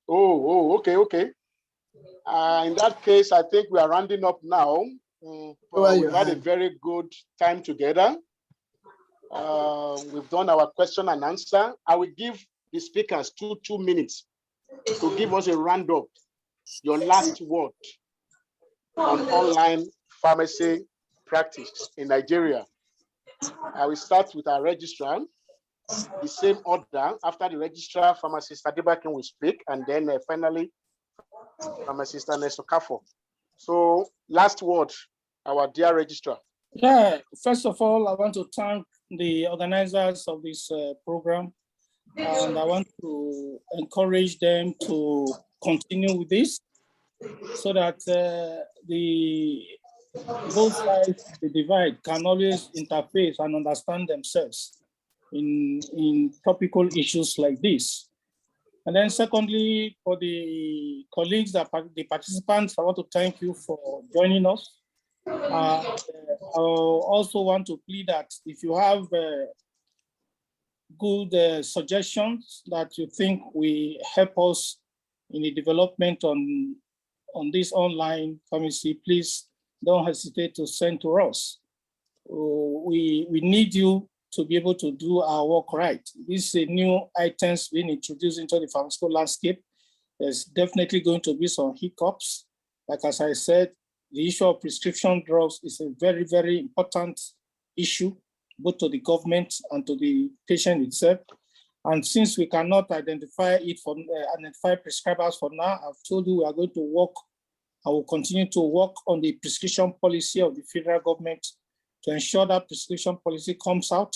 Oh, okay. In that case, I think we are rounding up now. We've had a very good time together. We've done our question and answer. I will give the speakers two minutes to give us a roundup, your last word on online pharmacy practice in Nigeria. I will start with our registrar. The same order. After the registrar, pharmacist Adebakin will speak, and then finally, pharmacist Ernesto Kafo. So, last word, our dear registrar. Yeah, first of all, I want to thank the organizers of this program, and I want to encourage them to continue with this so that both sides of the divide can always interface and understand themselves in topical issues like this. And then secondly, for the colleagues, the participants, I want to thank you for joining us. I also want to plead that if you have good suggestions that you think will help us in the development on this online pharmacy, please don't hesitate to send to us. We need you to be able to do our work right. These are new items being introduced into the pharmaceutical landscape. There's definitely going to be some hiccups. Like as I said, the issue of prescription drugs is a very, very important issue, both to the government and to the patient itself. And since we cannot identify prescribers for now, I've told you we are going to work I will continue to work on the prescription policy of the federal government to ensure that prescription policy comes out.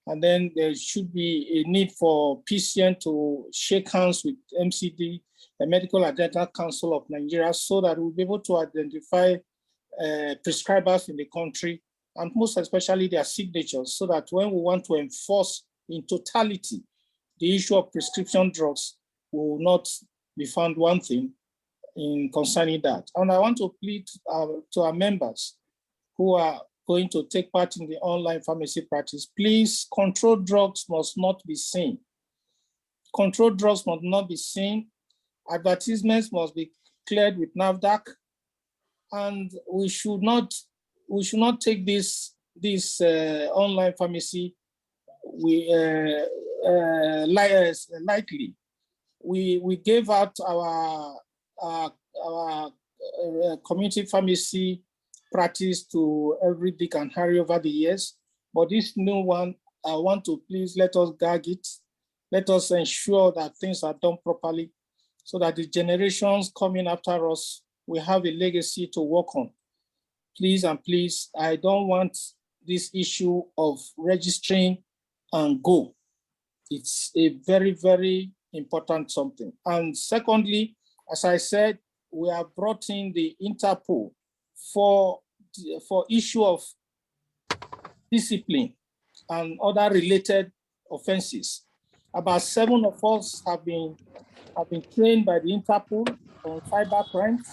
And then there should be a need for PCN to shake hands with MCD, the Medical and Dental Council of Nigeria, so that we'll be able to identify prescribers in the country, and most especially their signatures, so that when we want to enforce in totality the issue of prescription drugs, we will not be found wanting in concerning that. And I want to plead to our members who are going to take part in the online pharmacy practice, please, controlled drugs must not be seen. Controlled drugs must not be seen. Advertisements must be cleared with NAFDAC, and we should not take this online pharmacy lightly. We gave out our community pharmacy practice to every Dick and Harry over the years, but this new one, I want to please let us gag it. Let us ensure that things are done properly, so that the generations coming after us will have a legacy to work on. Please and please, I don't want this issue of registering and go. It's a very, very important something. And secondly, as I said, we have brought in the Interpol for issue of discipline and other related offenses. About 7 of us have been trained by the Interpol on cyber crimes.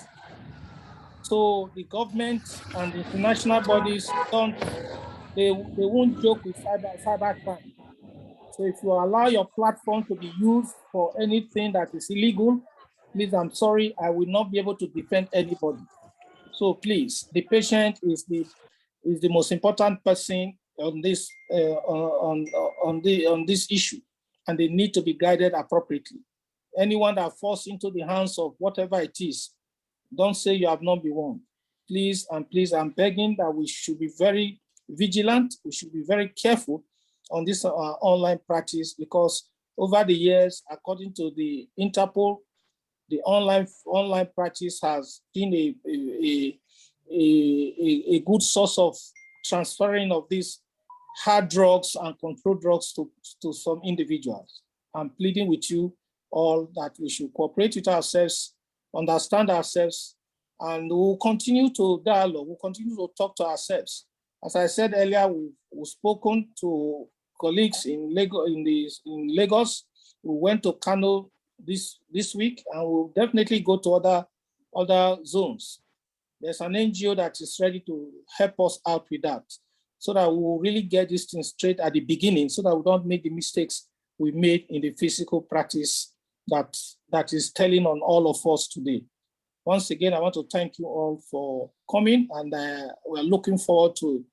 So the government and the international bodies they won't joke with cyber crime. So if you allow your platform to be used for anything that is illegal, please, I'm sorry, I will not be able to defend anybody. So please, the patient is the most important person on this on this issue, and they need to be guided appropriately. Anyone that falls into the hands of whatever it is, don't say you have not been warned. Please and please, I'm begging that we should be very vigilant. We should be very careful on this online practice, because over the years, according to the Interpol, the online practice has been a good source of transferring of these hard drugs and controlled drugs to some individuals. I'm pleading with you all that we should cooperate with ourselves, understand ourselves, and we'll continue to dialogue, we'll continue to talk to ourselves. As I said earlier, we've spoken to colleagues in Lagos. We went to Kano this week, and we'll definitely go to other zones. There's an NGO that is ready to help us out with that, so that we will really get this thing straight at the beginning, so that we don't make the mistakes we made in the physical practice that is telling on all of us today. Once again, I want to thank you all for coming, and we're looking forward to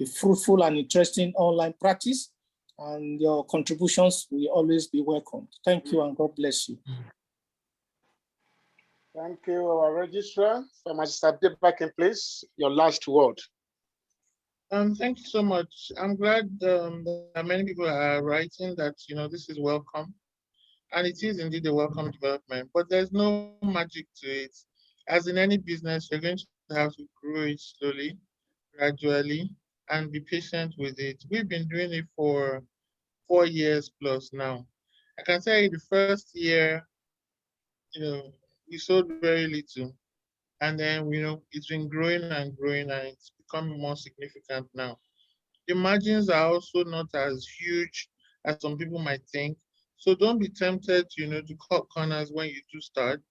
a fruitful and interesting online practice, and your contributions will always be welcomed. Thank you, and God bless you. Thank you, our registrar. Pharmacist Adebakin, please, your last word. Thank you so much. I'm glad that many people are writing that, this is welcome. And it is indeed a welcome development, but there's no magic to it. As in any business, you're going to have to grow it slowly, gradually, and be patient with it. We've been doing it for 4 years plus now. I can tell you the first year, we sold very little. And then, it's been growing and growing, and it's becoming more significant now. The margins are also not as huge as some people might think. So don't be tempted, to cut corners when you do start.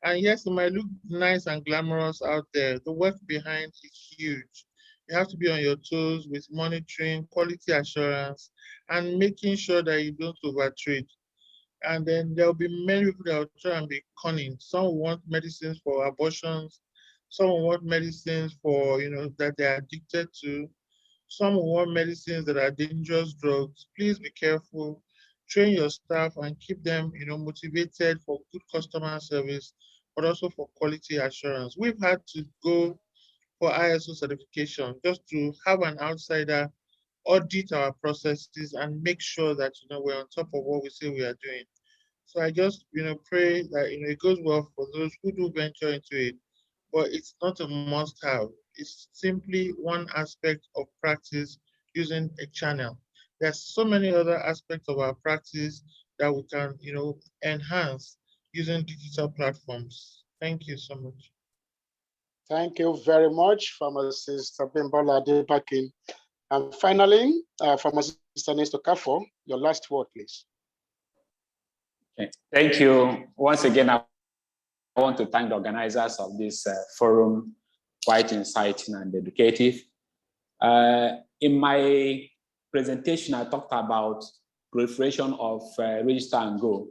And yes, it might look nice and glamorous out there. The work behind is huge. You have to be on your toes with monitoring, quality assurance, and making sure that you don't overtrade. And then there'll be many people that will try and be cunning. Some will want medicines for abortions. Some will want medicines for, that they're addicted to. Some will want medicines that are dangerous drugs. Please be careful. Train your staff and keep them, motivated for good customer service, but also for quality assurance. We've had to go for ISO certification just to have an outsider audit our processes and make sure that, we're on top of what we say we are doing. So I just, pray that, it goes well for those who do venture into it. but it's not a must-have. It's simply one aspect of practice using a channel. There's so many other aspects of our practice that we can, enhance using digital platforms. Thank you so much. Thank you very much, Pharmacist Abimbola Adebakin. And finally, Pharmacist Ernesto Kafo, your last word, please. Okay. Thank you. Once again, I want to thank the organizers of this forum, quite inciting and educative. In my presentation, I talked about proliferation of register and go.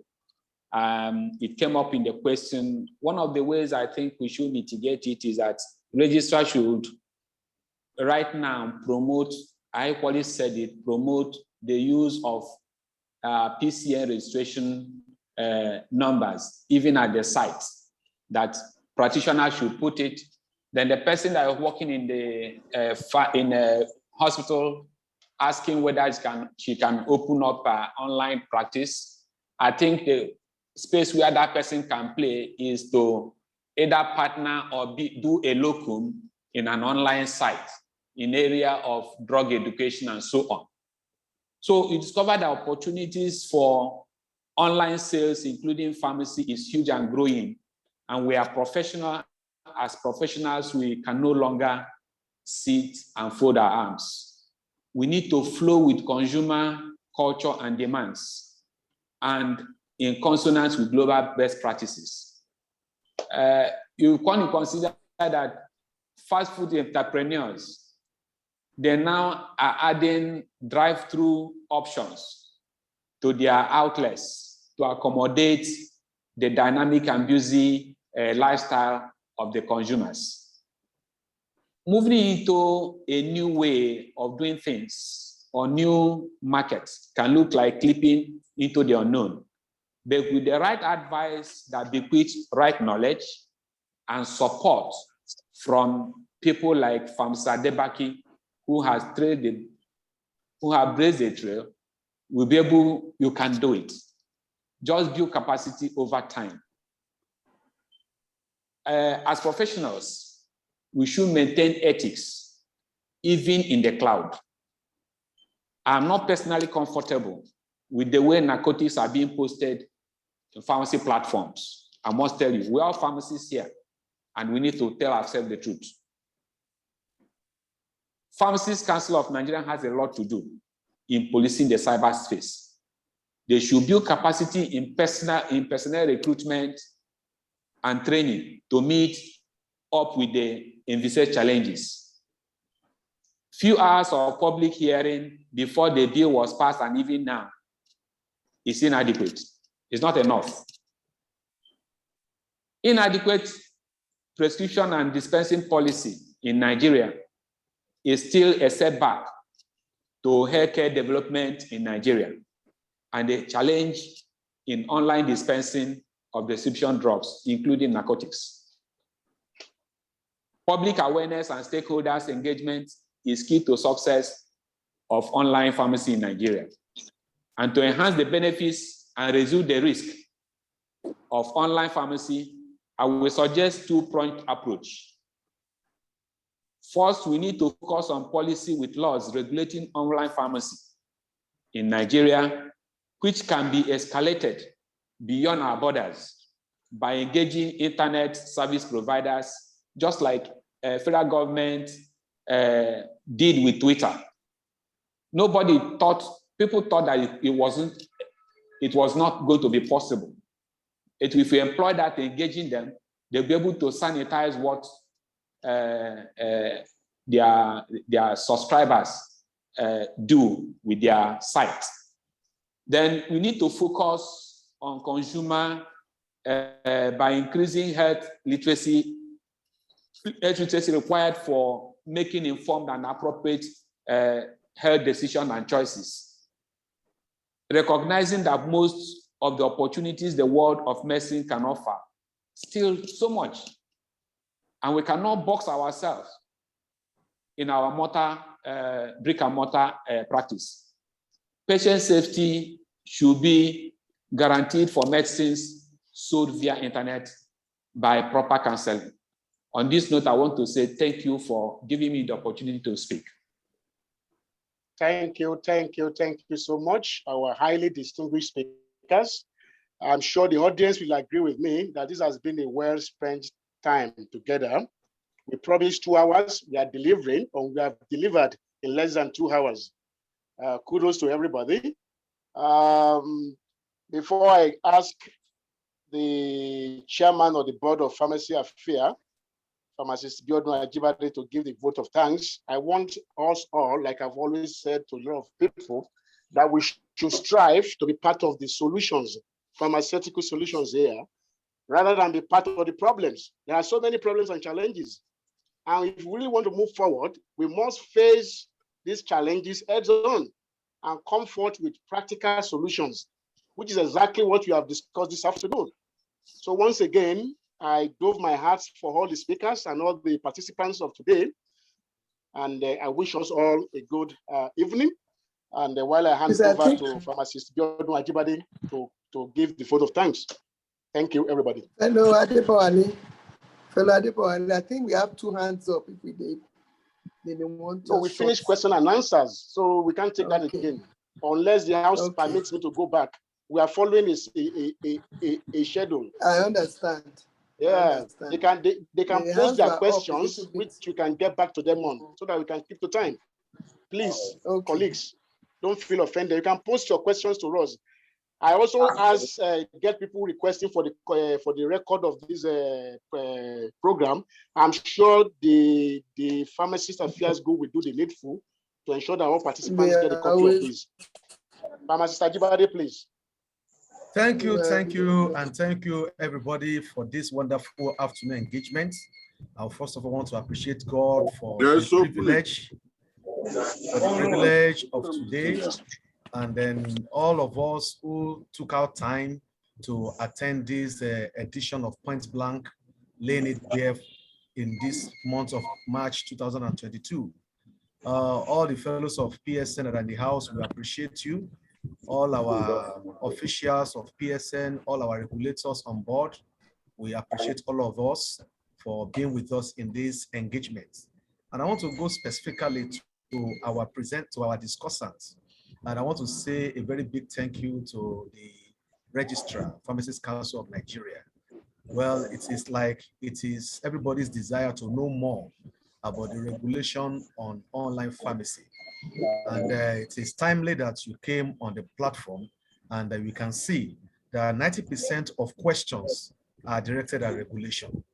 It came up in the question. One of the ways I think we should mitigate it is that registrar should right now promote, I equally said it, promote the use of PCN registration numbers, even at the site, that practitioners should put it. Then the person that is working in the hospital asking whether she can open up online practice. I think the space where that person can play is to either partner or do a locum in an online site in area of drug education and so on. So you discover the opportunities for online sales, including pharmacy, is huge and growing. And we are professional. As professionals, we can no longer sit and fold our arms. We need to flow with consumer culture and demands, and in consonance with global best practices. You can consider that fast food entrepreneurs, they now are adding drive-through options to their outlets to accommodate the dynamic and busy lifestyle of the consumers. Moving into a new way of doing things or new markets can look like clipping into the unknown. But with the right advice that bequeaths right knowledge and support from people like Pharmacist Adebaki, who have blazed the trail, will be able, you can do it. Just build capacity over time. As professionals, we should maintain ethics, even in the cloud. I'm not personally comfortable with the way narcotics are being posted in pharmacy platforms. I must tell you, we are pharmacists here, and we need to tell ourselves the truth. Pharmacists Council of Nigeria has a lot to do in policing the cyberspace. They should build capacity in personnel recruitment and training to meet up with the envisaged challenges. Few hours of public hearing before the bill was passed, and even now, is inadequate. It's not enough. Inadequate prescription and dispensing policy in Nigeria is still a setback to healthcare development in Nigeria, and a challenge in online dispensing of prescription drugs, including narcotics. Public awareness and stakeholders' engagement is key to success of online pharmacy in Nigeria. And to enhance the benefits and reduce the risk of online pharmacy, I will suggest two-pronged approach. First, we need to focus on policy with laws regulating online pharmacy in Nigeria, which can be escalated beyond our borders by engaging internet service providers, just like federal government did with Twitter. People thought that it was not going to be possible. If we employ that, engaging them, they'll be able to sanitize what their subscribers do with their site. Then we need to focus on consumer by increasing health literacy required for making informed and appropriate health decisions and choices. Recognizing that most of the opportunities the world of medicine can offer, still so much. And we cannot box ourselves in our brick and mortar practice. Patient safety should be guaranteed for medicines sold via internet by proper counseling. On this note, I want to say thank you for giving me the opportunity to speak. Thank you so much, our highly distinguished speakers. I'm sure the audience will agree with me that this has been a well-spent time together. We promised 2 hours, we are delivering, or we have delivered in less than 2 hours. Kudos to everybody. Before I ask the chairman of the Board of Pharmacy Affairs, Pharmacist Biodun Ajibade, to give the vote of thanks, I want us all, like I've always said to a lot of people, that we should strive to be part of the solutions, pharmaceutical solutions here, rather than be part of the problems. There are so many problems and challenges. And if we really want to move forward, we must face these challenges heads on and come forth with practical solutions, which is exactly what we have discussed this afternoon. So once again, I dove my heart for all the speakers and all the participants of today. And I wish us all a good evening. And while I hand over to Pharmacist Biodun Ajibade to give the vote of thanks. Thank you, everybody. Hello, Adebowale. Fellow Adebowale, I think we have 2 hands up if we did. So we finished question and answers, so we can't take that again. Unless the House permits me to go back. We are following a schedule. I understand. Yeah, they can post their questions, which you can get back to them on, so that we can keep the time. Please, colleagues, don't feel offended. You can post your questions to us. I also get people requesting for the record of this program. I'm sure the Pharmacist Affairs Group will do the needful to ensure that all participants get a copy of this. Pharmacist Ajibade, please. Thank you, and thank you everybody for this wonderful afternoon engagement. I first of all want to appreciate God for the privilege of today, and then all of us who took our time to attend this edition of Point Blank, laying it bare in this month of March 2022. All the fellows of PSN that are in the house, we appreciate you. All our officials of PSN, all our regulators on board, we appreciate all of us for being with us in this engagement. And I want to go specifically to our discussants. And I want to say a very big thank you to the Registrar, Pharmacists Council of Nigeria. Well, it is everybody's desire to know more about the regulation on online pharmacy. And it is timely that you came on the platform, and we can see that 90% of questions are directed at regulation.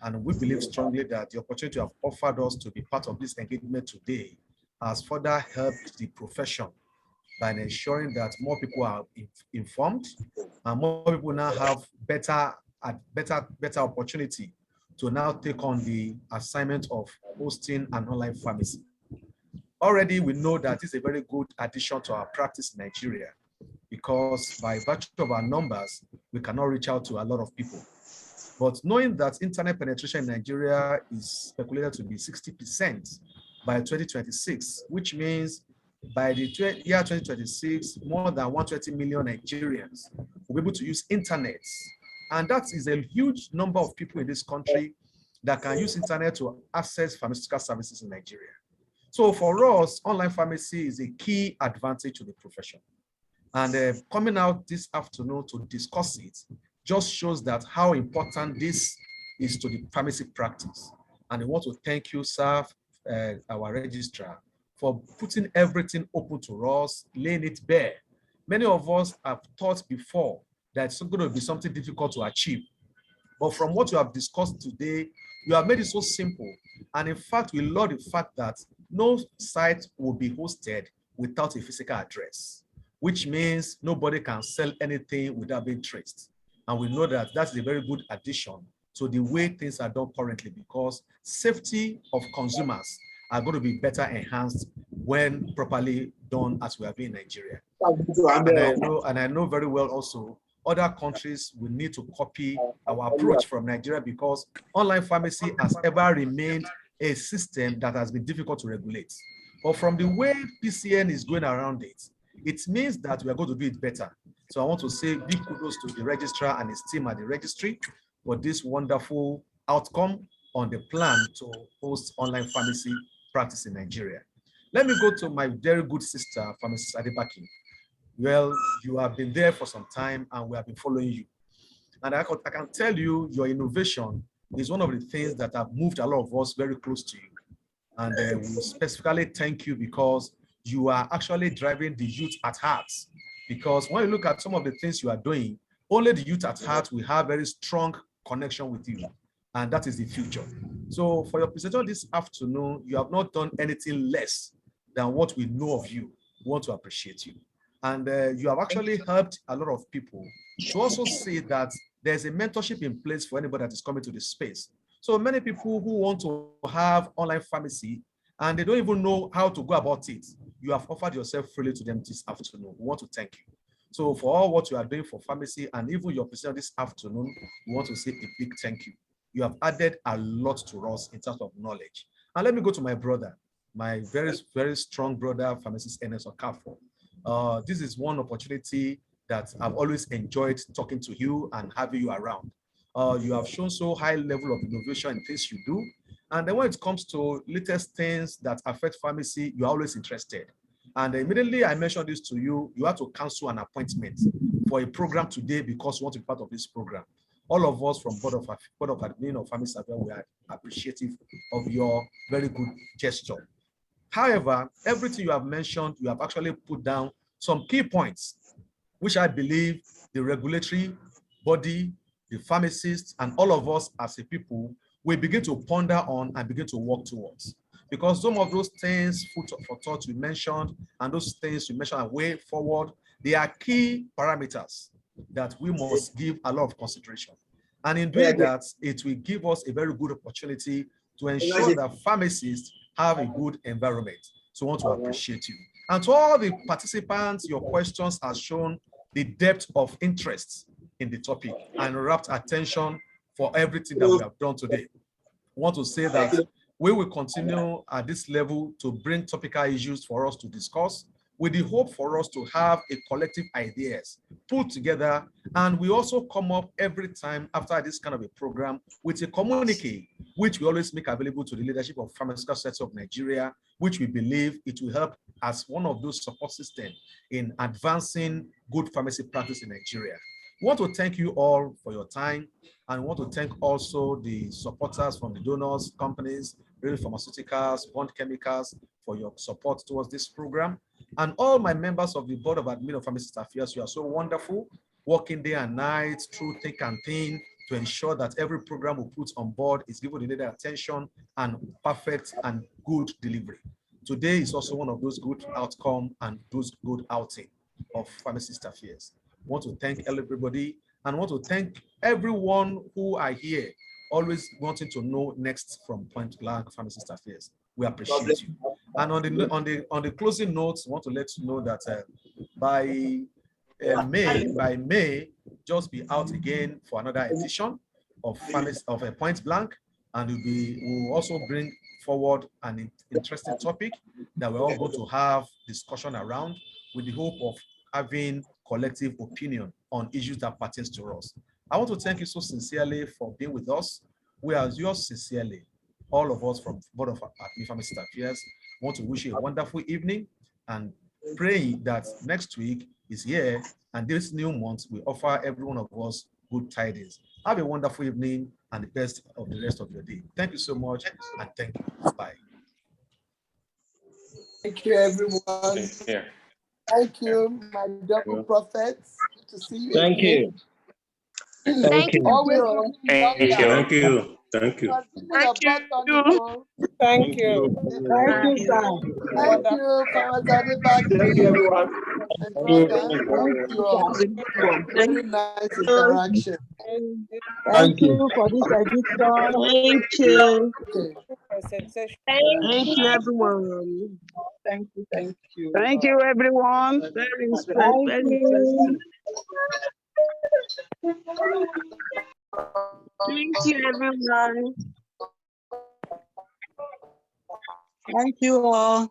And we believe strongly that the opportunity you have offered us to be part of this engagement today has further helped the profession by ensuring that more people are informed and more people now have better opportunity to now take on the assignment of hosting an online pharmacy. Already, we know that it's a very good addition to our practice in Nigeria, because by virtue of our numbers, we cannot reach out to a lot of people. But knowing that internet penetration in Nigeria is speculated to be 60% by 2026, which means by the year 2026, more than 120 million Nigerians will be able to use internet. And that is a huge number of people in this country that can use internet to access pharmaceutical services in Nigeria. So for us, online pharmacy is a key advantage to the profession. And coming out this afternoon to discuss it just shows that how important this is to the pharmacy practice. And I want to thank you, sir, our registrar, for putting everything open to us, laying it bare. Many of us have thought before that it's going to be something difficult to achieve. But from what you have discussed today, you have made it so simple. And in fact, we love the fact that no site will be hosted without a physical address, which means nobody can sell anything without being traced. And we know that that's a very good addition to the way things are done currently, because safety of consumers are going to be better enhanced when properly done as we have been in Nigeria. And I know very well also other countries will need to copy our approach from Nigeria, because online pharmacy has ever remained a system that has been difficult to regulate. But from the way PCN is going around it, it means that we are going to do it better. So I want to say big kudos to the registrar and his team at the registry for this wonderful outcome. on the plan to host online pharmacy practice in Nigeria. Let me go to my very good sister, Pharmacist Adebaki. Well, you have been there for some time and we have been following you. And I can tell you your innovation is one of the things that have moved a lot of us very close to you. And we specifically thank you because you are actually driving the youth at heart. Because when you look at some of the things you are doing, only the youth at heart will have very strong connection with you. And that is the future. So for your presentation this afternoon, you have not done anything less than what we know of you. We want to appreciate you. And you have actually helped a lot of people to also see that there's a mentorship in place for anybody that is coming to this space. So many people who want to have online pharmacy and they don't even know how to go about it, you have offered yourself freely to them this afternoon. We want to thank you. So for all what you are doing for pharmacy and even your presentation this afternoon, we want to say a big thank you. You have added a lot to us in terms of knowledge. And let me go to my brother, my very, very strong brother, Pharmacist Ernest Okafor. This is one opportunity that I've always enjoyed talking to you and having you around. You have shown so high level of innovation in things you do. And then when it comes to latest things that affect pharmacy, you're always interested. And immediately I mentioned this to you, you have to cancel an appointment for a program today because you want to be part of this program. All of us from Board of Admin of Pharmacy Survey, we are appreciative of your very good gesture. However, everything you have mentioned, you have actually put down some key points, which I believe the regulatory body, the pharmacists, and all of us as a people will begin to ponder on and begin to work towards. Because some of those things, food for thought you mentioned, and those things you mentioned are way forward, they are key parameters that we must give a lot of consideration. And in doing that, it will give us a very good opportunity to ensure that pharmacists have a good environment. So I want to appreciate you. And to all the participants, your questions have shown the depth of interest in the topic and rapt attention for everything that we have done today. I want to say that we will continue at this level to bring topical issues for us to discuss with the hope for us to have a collective ideas put together. And we also come up every time after this kind of a program with a communique, which we always make available to the leadership of Pharmaceutical Sector of Nigeria, which we believe it will help as one of those support systems in advancing good pharmacy practice in Nigeria. We want to thank you all for your time, and we want to thank also the supporters from the donors, companies, Real Pharmaceuticals, Bond Chemicals, for your support towards this program. And all my members of the Board of Admin of Pharmacist Affairs, you are so wonderful, working day and night through thick and thin to ensure that every program we put on board is given the needed attention and perfect and good delivery. Today is also one of those good outcomes and those good outing of Pharmacist Affairs. I want to thank everybody and want to thank everyone who are here, always wanting to know next from Point Blank Pharmacist Affairs. We appreciate you. And on the closing notes, I want to let you know that by May, just be out again for another edition of Point Blank, and we'll also bring forward an interesting topic that we're all going to have discussion around with the hope of having collective opinion on issues that pertains to us. I want to thank you so sincerely for being with us. We are yours sincerely, all of us from Board of Admin Pharmacist Affairs. I want to wish you a wonderful evening and pray that next week is here and this new month will offer every one of us good tidings. Have a wonderful evening and the best of the rest of your day. Thank you so much and thank you. Bye. Thank you, everyone. Thank you, my double prophets. Good to see you. Thank again. you. Thank you. Always looking younger. Thank you. Thank you. Thank you. Thank you. Thank you, sir. Thank you, Pharmacist Adebaki. Thank you, everyone. And thank you all. Very nice interaction. Thank you for this edition. Thank you. Thank you, everyone. Thank you. Thank you. Thank you, everyone. Very interesting. Thank you, everyone. Thank you all.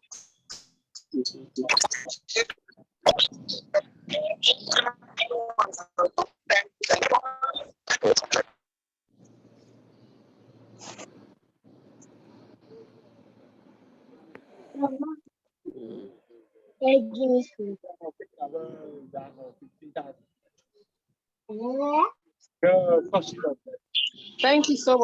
Thank you so much.